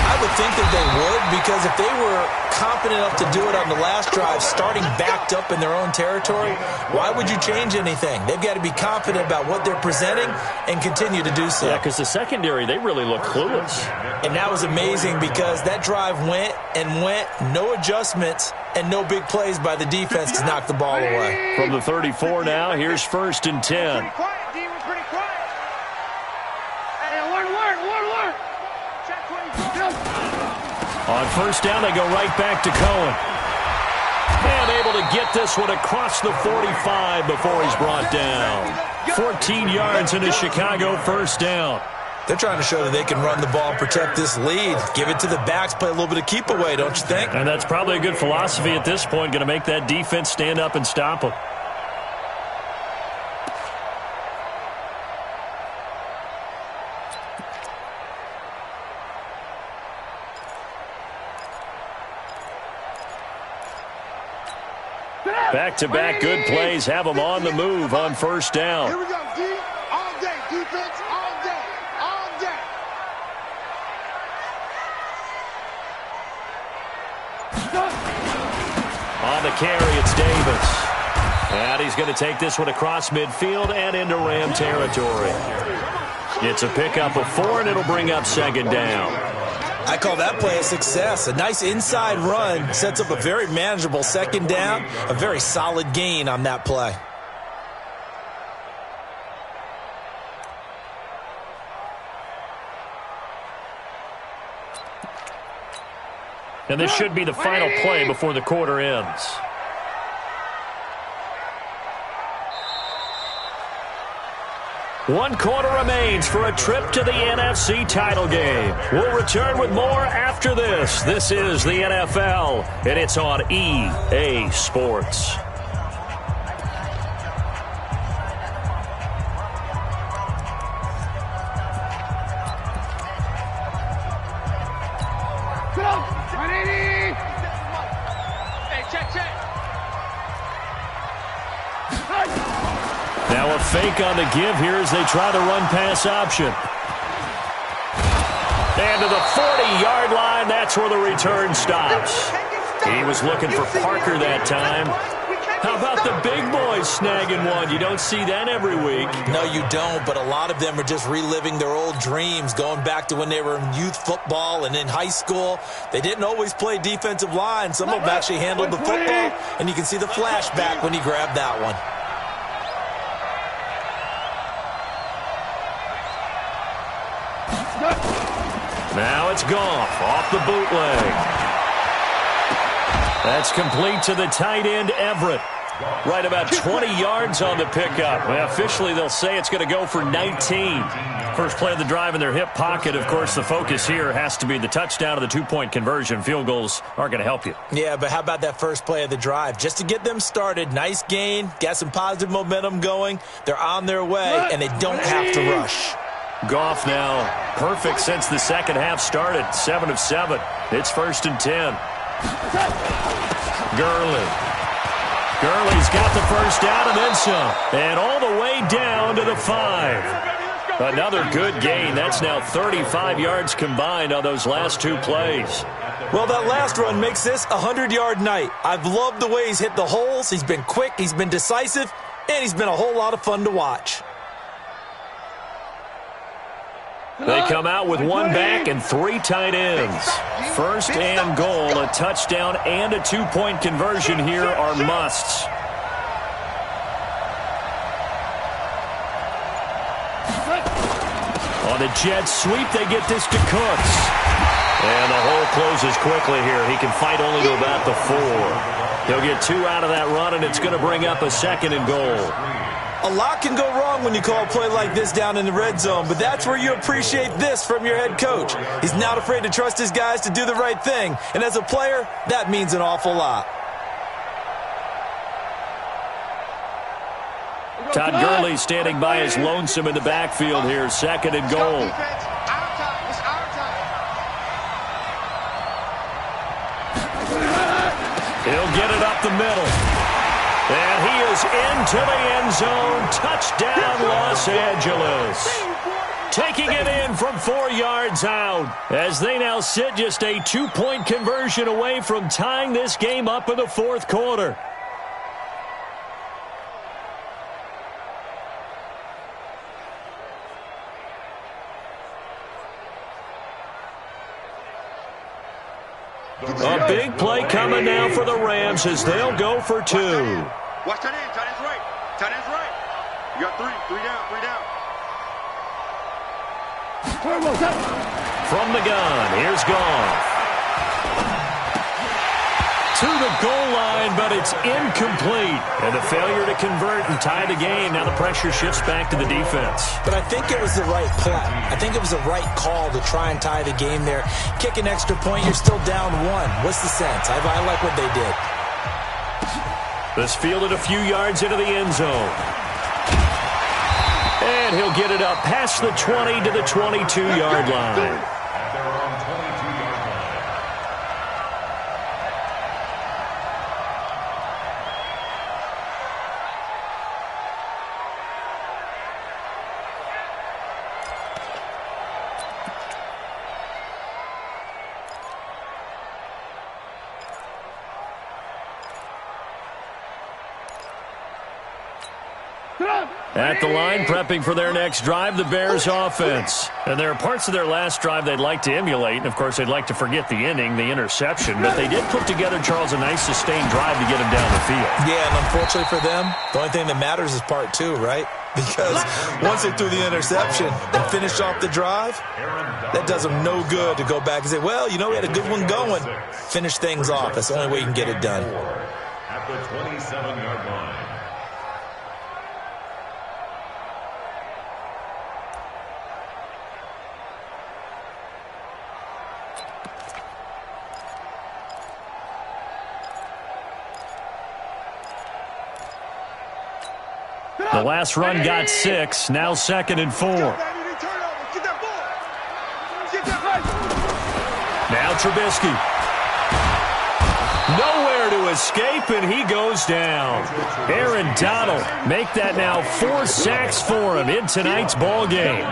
I would think that they would, because if they were confident enough to do it on the last drive, starting backed up in their own territory, why would you change anything? They've got to be confident about what they're presenting and continue to do so. Yeah, because the secondary, they really look clueless. And that was amazing because that drive went and went, no adjustments, and no big plays by the defense to knock the ball away. From the 34 now, here's 1st and 10. Pretty quiet, D. We're pretty quiet. Hey, one word. Check 24. On 1st down, they go right back to Cohen. And able to get this one across the 45 before he's brought down. 14 yards into Chicago, 1st down. They're trying to show that they can run the ball and protect this lead. Give it to the backs, play a little bit of keep away, don't you think? And that's probably a good philosophy at this point, going to make that defense stand up and stop them. Back-to-back good plays have them on the move on 1st down. Here we go, D. All day, defense, all day. On the carry, it's Davis. And he's going to take this one across midfield and into Ram territory. It's a pickup of 4, and it'll bring up 2nd down. I call that play a success. A nice inside run sets up a very manageable 2nd down, a very solid gain on that play. And this should be the final play before the quarter ends. One quarter remains for a trip to the NFC title game. We'll return with more after this. This is the NFL, and it's on EA Sports. Now a fake on the give here as they try the run-pass option. And to the 40-yard line, that's where the return stops. He was looking for Parker that time. How about the big boys snagging one? You don't see that every week. No, you don't, but a lot of them are just reliving their old dreams, going back to when they were in youth football and in high school. They didn't always play defensive line. Some of them actually handled the football, and you can see the flashback when he grabbed that one. Now it's Goff off the bootleg. That's complete to the tight end, Everett. Right about 20 yards on the pickup. Well, officially, they'll say it's going to go for 19. First play of the drive in their hip pocket. Of course, the focus here has to be the touchdown of the two-point conversion. Field goals aren't going to help you. Yeah, but how about that first play of the drive? Just to get them started, nice gain, got some positive momentum going. They're on their way, and they don't have to rush. Goff now perfect since the second half started. 7 of 7. It's 1st and 10. Gurley's got the first down and then some. And all the way down to the 5. Another good gain. That's now 35 yards combined on those last two plays. Well, that last run makes this a 100-yard night. I've loved the way he's hit the holes. He's been quick, he's been decisive, and he's been a whole lot of fun to watch. They come out with one back and 3 tight ends. 1st and goal, a touchdown and a two-point conversion here are musts. On the jet sweep, they get this to Cooks. And the hole closes quickly here. He can fight only to about the 4. He'll get 2 out of that run, and it's going to bring up a 2nd and goal. A lot can go wrong when you call a play like this down in the red zone, but that's where you appreciate this from your head coach. He's not afraid to trust his guys to do the right thing, and as a player, that means an awful lot. Todd Gurley standing by his lonesome in the backfield here, 2nd and goal. He'll get it up the middle. And he is into the end zone. Touchdown, Los Angeles. Taking it in from 4 yards out as they now sit just a 2-point conversion away from tying this game up in the 4th quarter. A big play coming now for the Rams as they'll go for 2. Watch tight end. Tight end's right. Tight end's right. You got 3. 3 down. 3 down. From the gun, here's Goff. To the goal line, but it's incomplete. And the failure to convert and tie the game. Now the pressure shifts back to the defense. But I think it was the right play. I think it was the right call to try and tie the game there. Kick an extra point, you're still down 1. What's the sense? I like what they did. This fielded a few yards into the end zone. And he'll get it up past the 20 to the 22-yard line. At the line, prepping for their next drive, the Bears offense. And there are parts of their last drive they'd like to emulate. And, of course, they'd like to forget the inning, the interception. But they did put together, Charles, a nice sustained drive to get him down the field. Yeah, and unfortunately for them, the only thing that matters is part 2, right? Because once they threw the interception and finished off the drive, that does them no good to go back and say, well, you know, we had a good one going. Finish things off. That's the only way you can get it done. At the 27-yard line. The last run got 6, now 2nd and 4. Now Trubisky. Nowhere to escape, and he goes down. Aaron Donald make that now 4 sacks for him in tonight's ball game.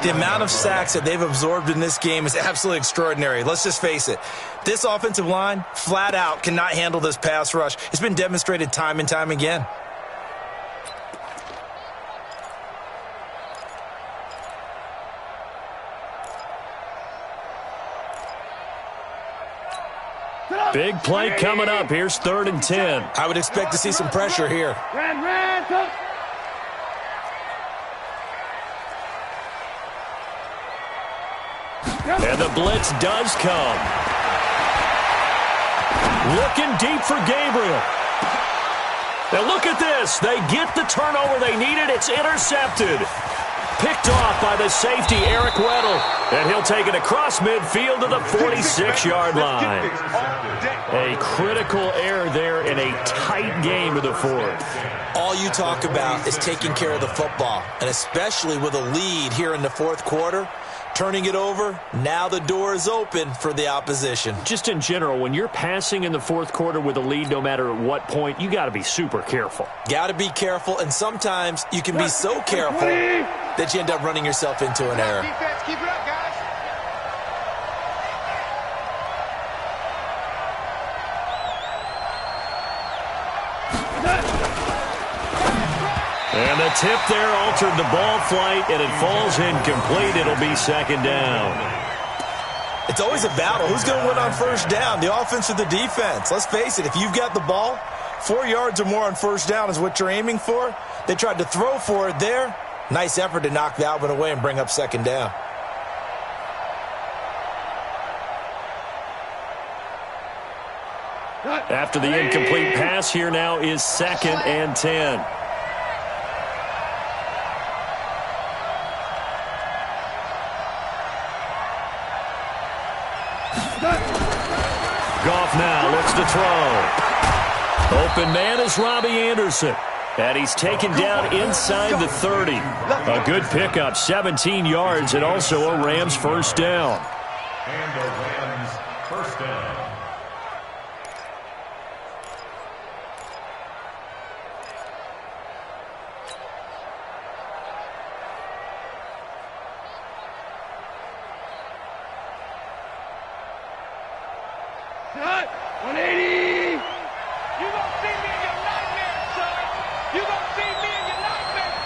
The amount of sacks that they've absorbed in this game is absolutely extraordinary. Let's just face it. This offensive line, flat out, cannot handle this pass rush. It's been demonstrated time and time again. Big play coming up. Here's 3rd and 10. I would expect to see some pressure here. And the blitz does come. Looking deep for Gabriel. Now look at this. They get the turnover they needed. It's intercepted. Picked off by the safety, Eric Weddle. And he'll take it across midfield to the 46-yard line. A critical error there in a tight game of the 4th. All you talk about is taking care of the football, and especially with a lead here in the 4th quarter. Turning it over, now the door is open for the opposition. Just in general, when you're passing in the 4th quarter with a lead, no matter at what point, you got to be super careful. Got to be careful, and sometimes you can be so careful that you end up running yourself into an error. Defense, keep it up, guys. And the tip there altered the ball flight, and it falls incomplete. It'll be 2nd down. It's always a battle. Who's going to win on 1st down, the offense or the defense? Let's face it, if you've got the ball, 4 yards or more on 1st down is what you're aiming for. They tried to throw for it there. Nice effort to knock that one away and bring up 2nd down. After the incomplete pass, here now is 2nd and 10. Goff now looks to throw. Open man is Robbie Anderson. And he's taken down inside the 30. A good pickup, 17 yards, and also a Rams first down. And the Rams first down. Cut! 180! You gonna see me in your nightmare, son! You gonna see me in your nightmare!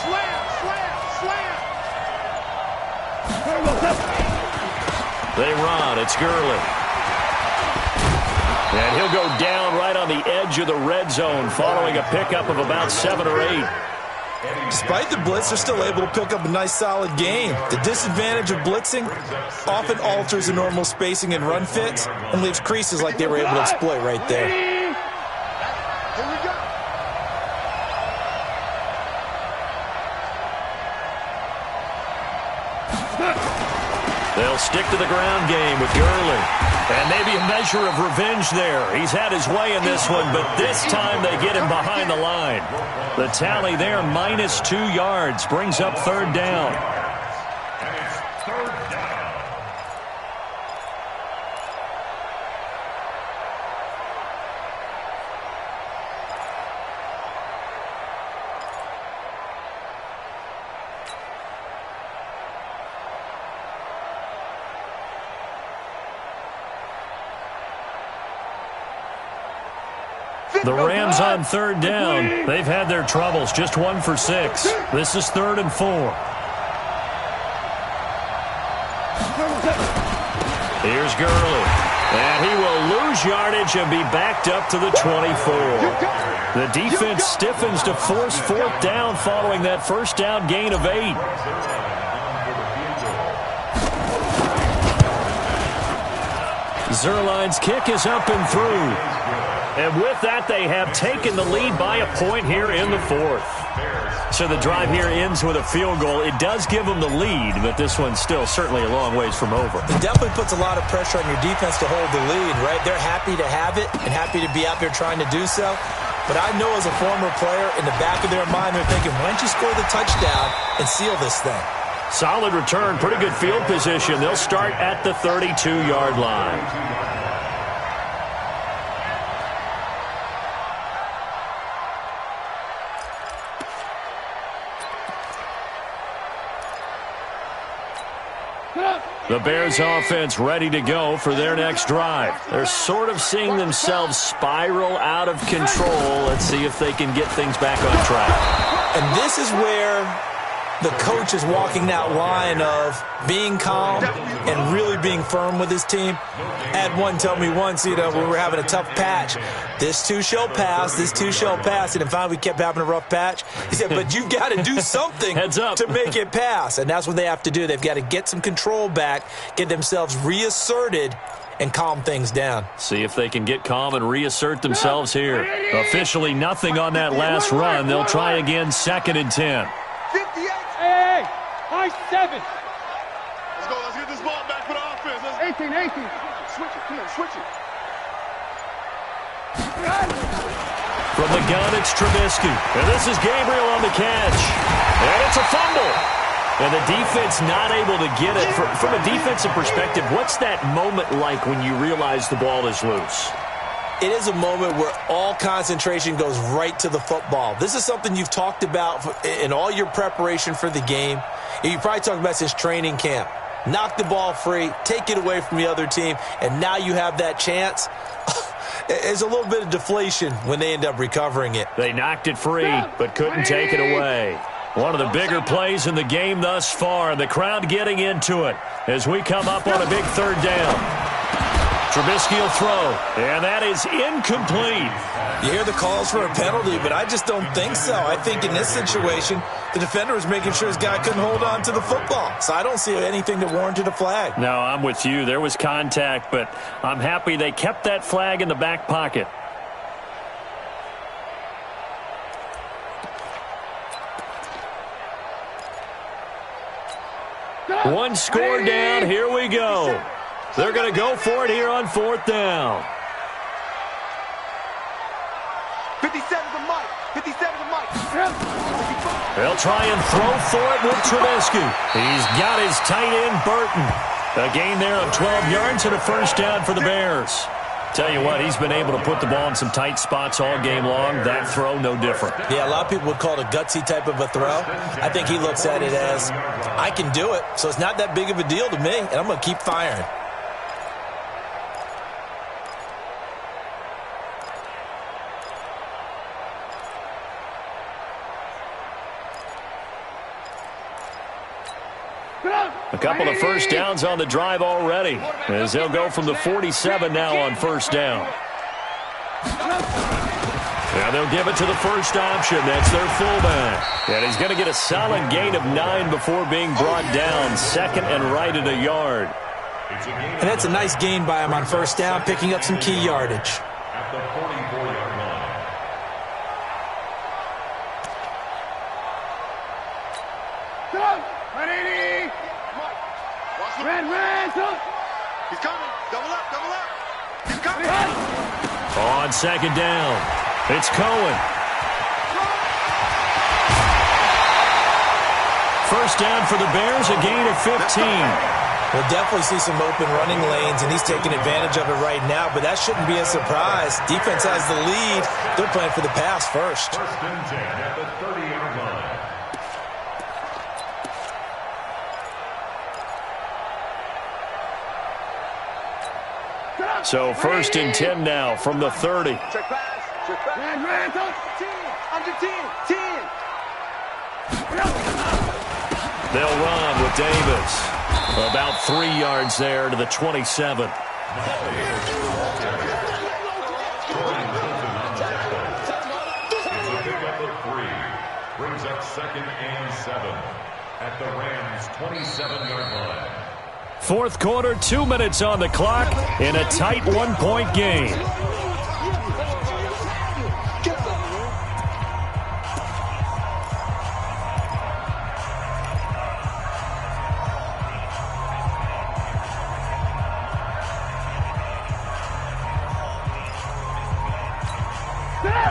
Slam! Slam! Slam! They run. It's Gurley. And he'll go down right on the edge of the red zone following a pickup of about 7 or 8. Despite the blitz, they're still able to pick up a nice, solid gain. The disadvantage of blitzing often alters the normal spacing and run fits and leaves creases like they were able to exploit right there. Here we go! They'll stick to the ground game with Gurley. And maybe a measure of revenge there. He's had his way in this one, but this time they get him behind the line. The tally there, minus 2 yards, brings up 3rd down. And it's 3rd down. The Rams on 3rd down. They've had their troubles, just 1 for 6. This is 3rd and 4. Here's Gurley. And he will lose yardage and be backed up to the 24. The defense stiffens to force 4th down following that first down gain of 8. Zerline's kick is up and through. And with that, they have taken the lead by a point here in the 4th. So the drive here ends with a field goal. It does give them the lead, but this one's still certainly a long ways from over. It definitely puts a lot of pressure on your defense to hold the lead, right? They're happy to have it and happy to be out there trying to do so. But I know as a former player, in the back of their mind, they're thinking, why don't you score the touchdown and seal this thing? Solid return, pretty good field position. They'll start at the 32-yard line. The Bears offense ready to go for their next drive. They're sort of seeing themselves spiral out of control. Let's see if they can get things back on track. And this is where the coach is walking that line of being calm and really being firm with his team. I had one tell me once, when we were having a tough patch, this too shall pass, this too shall pass. And finally we kept having a rough patch. He said, but you've got to do something Heads up. to make it pass. And that's what they have to do. They've got to get some control back, get themselves reasserted, and calm things down. See if they can get calm and reassert themselves here. Officially nothing on that last run. They'll try again, 2nd and 10. 58! Hey! High 7! Let's go. Let's get this ball back for the offense. 18, 18. Switch it, come on, switch it. From the gun, it's Trubisky. And this is Gabriel on the catch. And it's a fumble. And the defense not able to get it. From a defensive perspective, what's that moment like when you realize the ball is loose? It is a moment where all concentration goes right to the football. This is something you've talked about in all your preparation for the game. You probably talked about since training camp. Knock the ball free, take it away from the other team, and now you have that chance. There's a little bit of deflation when they end up recovering it. They knocked it free, but couldn't take it away. One of the bigger plays in the game thus far. The crowd getting into it as we come up on a big 3rd down. Trubisky will throw, and that is incomplete. You hear the calls for a penalty, but I just don't think so. I think in this situation, the defender was making sure his guy couldn't hold on to the football. So I don't see anything that warranted a flag. No, I'm with you. There was contact, but I'm happy they kept that flag in the back pocket. One score down. Here we go. They're going to go for it here on 4th down. 57 to Mike. 57 to Mike. They'll try and throw for it with Trubisky. He's got his tight end, Burton. A gain there of 12 yards and a first down for the Bears. Tell you what, he's been able to put the ball in some tight spots all game long. That throw, no different. Yeah, a lot of people would call it a gutsy type of a throw. I think he looks at it as, I can do it, so it's not that big of a deal to me, and I'm going to keep firing. A couple of first downs on the drive already, as they'll go from the 47 now on first down. Now they'll give it to the first option. That's their fullback. And he's going to get a solid gain of 9 before being brought down. Second and right at a yard. And that's a nice gain by him on first down, picking up some key yardage. At the 44-yard line. He's coming. Double up, double up. He's coming. On second down, it's Cohen. First down for the Bears, a gain of 15. We'll definitely see some open running lanes, and he's taking advantage of it right now, but that shouldn't be a surprise. Defense has the lead. They're playing for the pass first. First and 10 at the 30-yard line. So first and 10 now from the 30. Check pass. Check pass. Ran. 10. Under 10. 10. They'll run with Davis. About 3 yards there to the 27. Brings up second and 7 at the Rams' 27-yard line. Fourth quarter, 2 minutes on the clock in a tight 1-point game.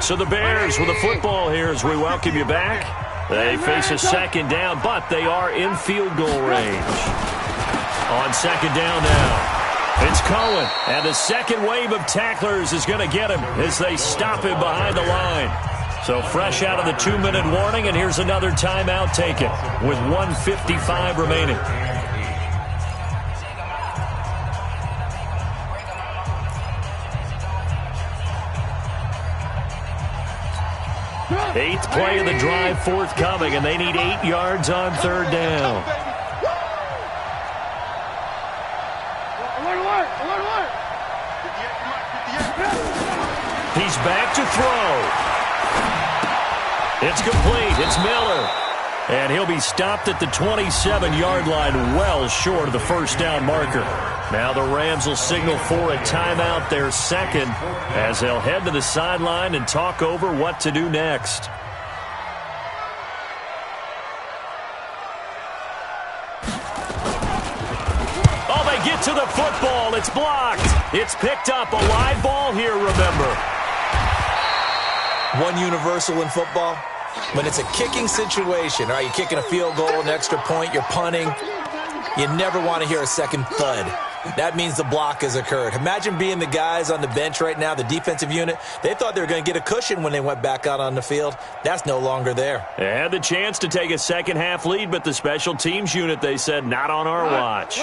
So the Bears with the football here as we welcome you back. They face a second down, but they are in field goal range. On second down now, it's Cohen, and the second wave of tacklers is going to get him as they stop him behind the line. So fresh out of the 2-minute warning, and here's another timeout taken with 1:55 remaining. Eighth play of the drive forthcoming, and they need 8 yards on third down. He's back to throw. It's complete. It's Miller. And he'll be stopped at the 27-yard line, well short of the first down marker. Now the Rams will signal for a timeout, their second, as they'll head to the sideline and talk over what to do next. Oh, they get to the football. It's blocked. It's picked up. A live ball here, remember. One universal in football, when it's a kicking situation, all right, you're kicking a field goal, an extra point, you're punting, you never want to hear a second thud. That means the block has occurred. Imagine being the guys on the bench right now, the defensive unit. They thought they were going to get a cushion when they went back out on the field. That's no longer there. They had the chance to take a second-half lead, but the special teams unit, they said, not on our watch.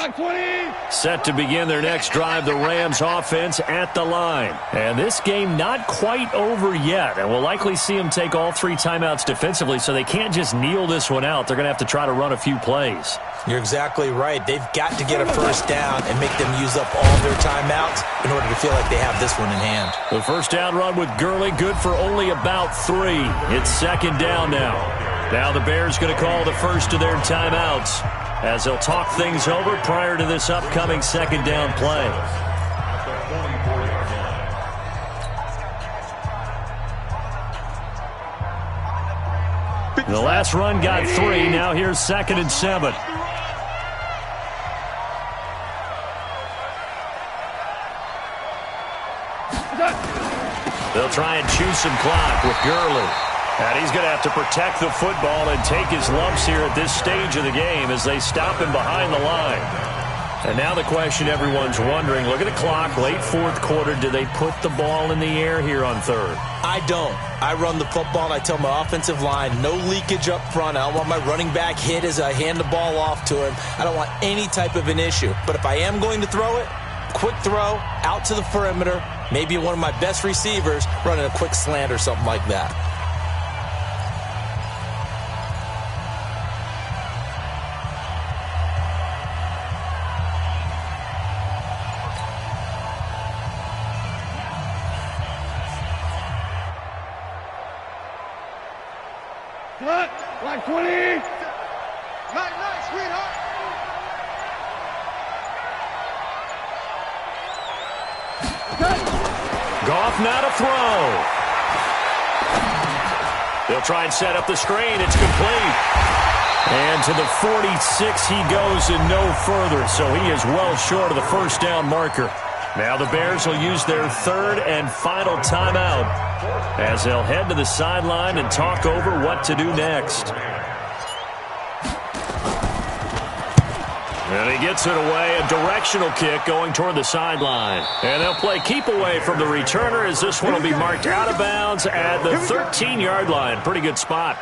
Set to begin their next drive, the Rams offense at the line. And this game not quite over yet, and we'll likely see them take all 3 timeouts defensively, so they can't just kneel this one out. They're going to have to try to run a few plays. You're exactly right. They've got to get a first down and make them use up all their timeouts in order to feel like they have this one in hand. The first down run with Gurley, good for only about 3. It's second down now. Now the Bears going to call the first of their timeouts as they'll talk things over prior to this upcoming second down play. The last run got 3. Now here's 2nd and 7. They'll try and chew some clock with Gurley. And he's going to have to protect the football and take his lumps here at this stage of the game as they stop him behind the line. And now the question everyone's wondering, look at the clock, late fourth quarter, do they put the ball in the air here on third? I don't. I run the football and I tell my offensive line, no leakage up front. I don't want my running back hit as I hand the ball off to him. I don't want any type of an issue. But if I am going to throw it, quick throw, out to the perimeter, maybe one of my best receivers running a quick slant or something like that. Cut. Like 20. Nice, sweetheart. Goff now to throw. They'll try and set up the screen. It's complete. And to the 46 he goes and no further. So he is well short of the first down marker. Now the Bears will use their third and final timeout as they'll head to the sideline and talk over what to do next. And he gets it away, a directional kick going toward the sideline. And they'll play keep away from the returner as this one will be marked out of bounds at the 13-yard line. Pretty good spot.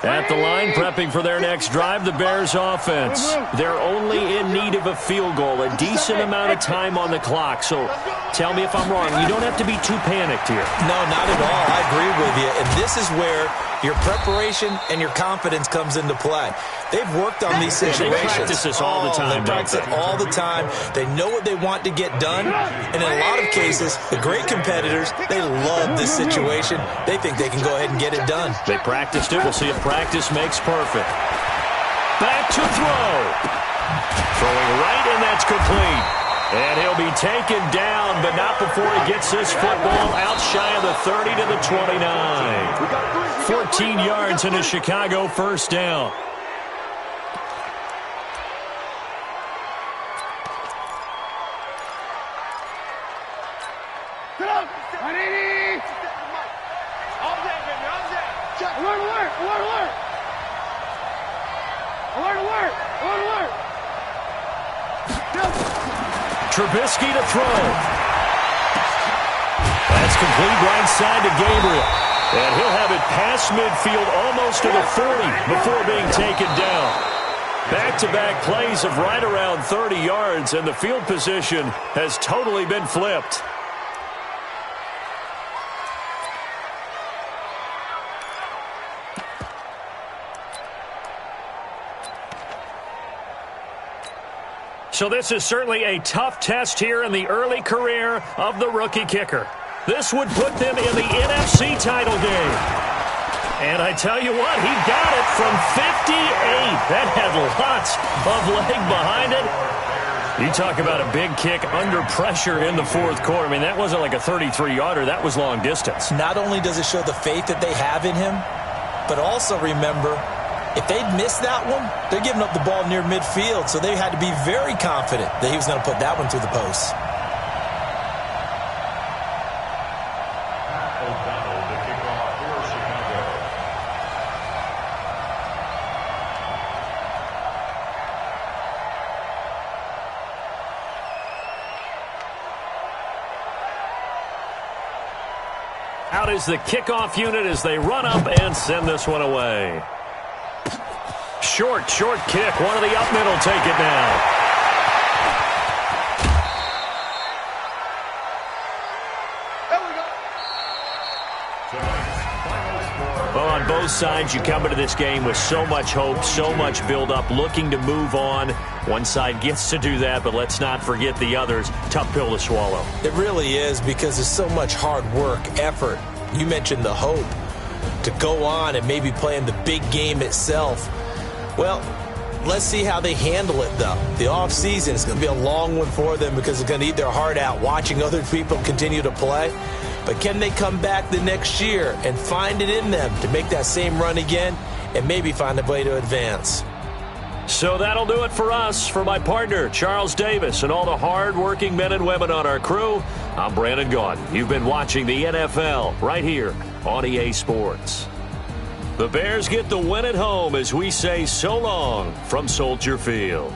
At the line, prepping for their next drive, the Bears offense. They're only in need of a field goal, a decent amount of time on the clock. So tell me if I'm wrong. You don't have to be too panicked here. No, not at all. I agree with you. And this is where your preparation and your confidence comes into play. They've worked on these situations. They practice this all the time. They practice it all the time. They know what they want to get done. And in a lot of cases, the great competitors, they love this situation. They think they can go ahead and get it done. They practiced it. We'll see if practice makes perfect. Back to throw. Throwing right, and that's complete. And he'll be taken down, but not before he gets this football out shy of the 30 to the 29. 14 yards and a Chicago first down. Trubisky to throw. That's complete right side to Gabriel. And he'll have it past midfield almost to the 40 before being taken down. Back-to-back plays of right around 30 yards, and the field position has totally been flipped. So this is certainly a tough test here in the early career of the rookie kicker. This would put them in the NFC title game. And I tell you what, he got it from 58. That had lots of leg behind it. You talk about a big kick under pressure in the fourth quarter. I mean, that wasn't like a 33-yarder. That was long distance. Not only does it show the faith that they have in him, but also remember, if they'd missed that one, they're giving up the ball near midfield, so they had to be very confident that he was going to put that one through the post. Out is the kickoff unit as they run up and send this one away. Short kick. One of the up middle take it now. both sides, you come into this game with so much hope, so much build-up, looking to move on. One side gets to do that, but let's not forget the others. Tough pill to swallow. It really is, because there's so much hard work, effort. You mentioned the hope to go on and maybe play in the big game itself. Well, let's see how they handle it, though. The offseason is going to be a long one for them because they're going to eat their heart out watching other people continue to play. But can they come back the next year and find it in them to make that same run again and maybe find a way to advance? So that'll do it for us. For my partner, Charles Davis, and all the hard-working men and women on our crew, I'm Brandon Gaudin. You've been watching the NFL right here on EA Sports. The Bears get the win at home as we say so long from Soldier Field.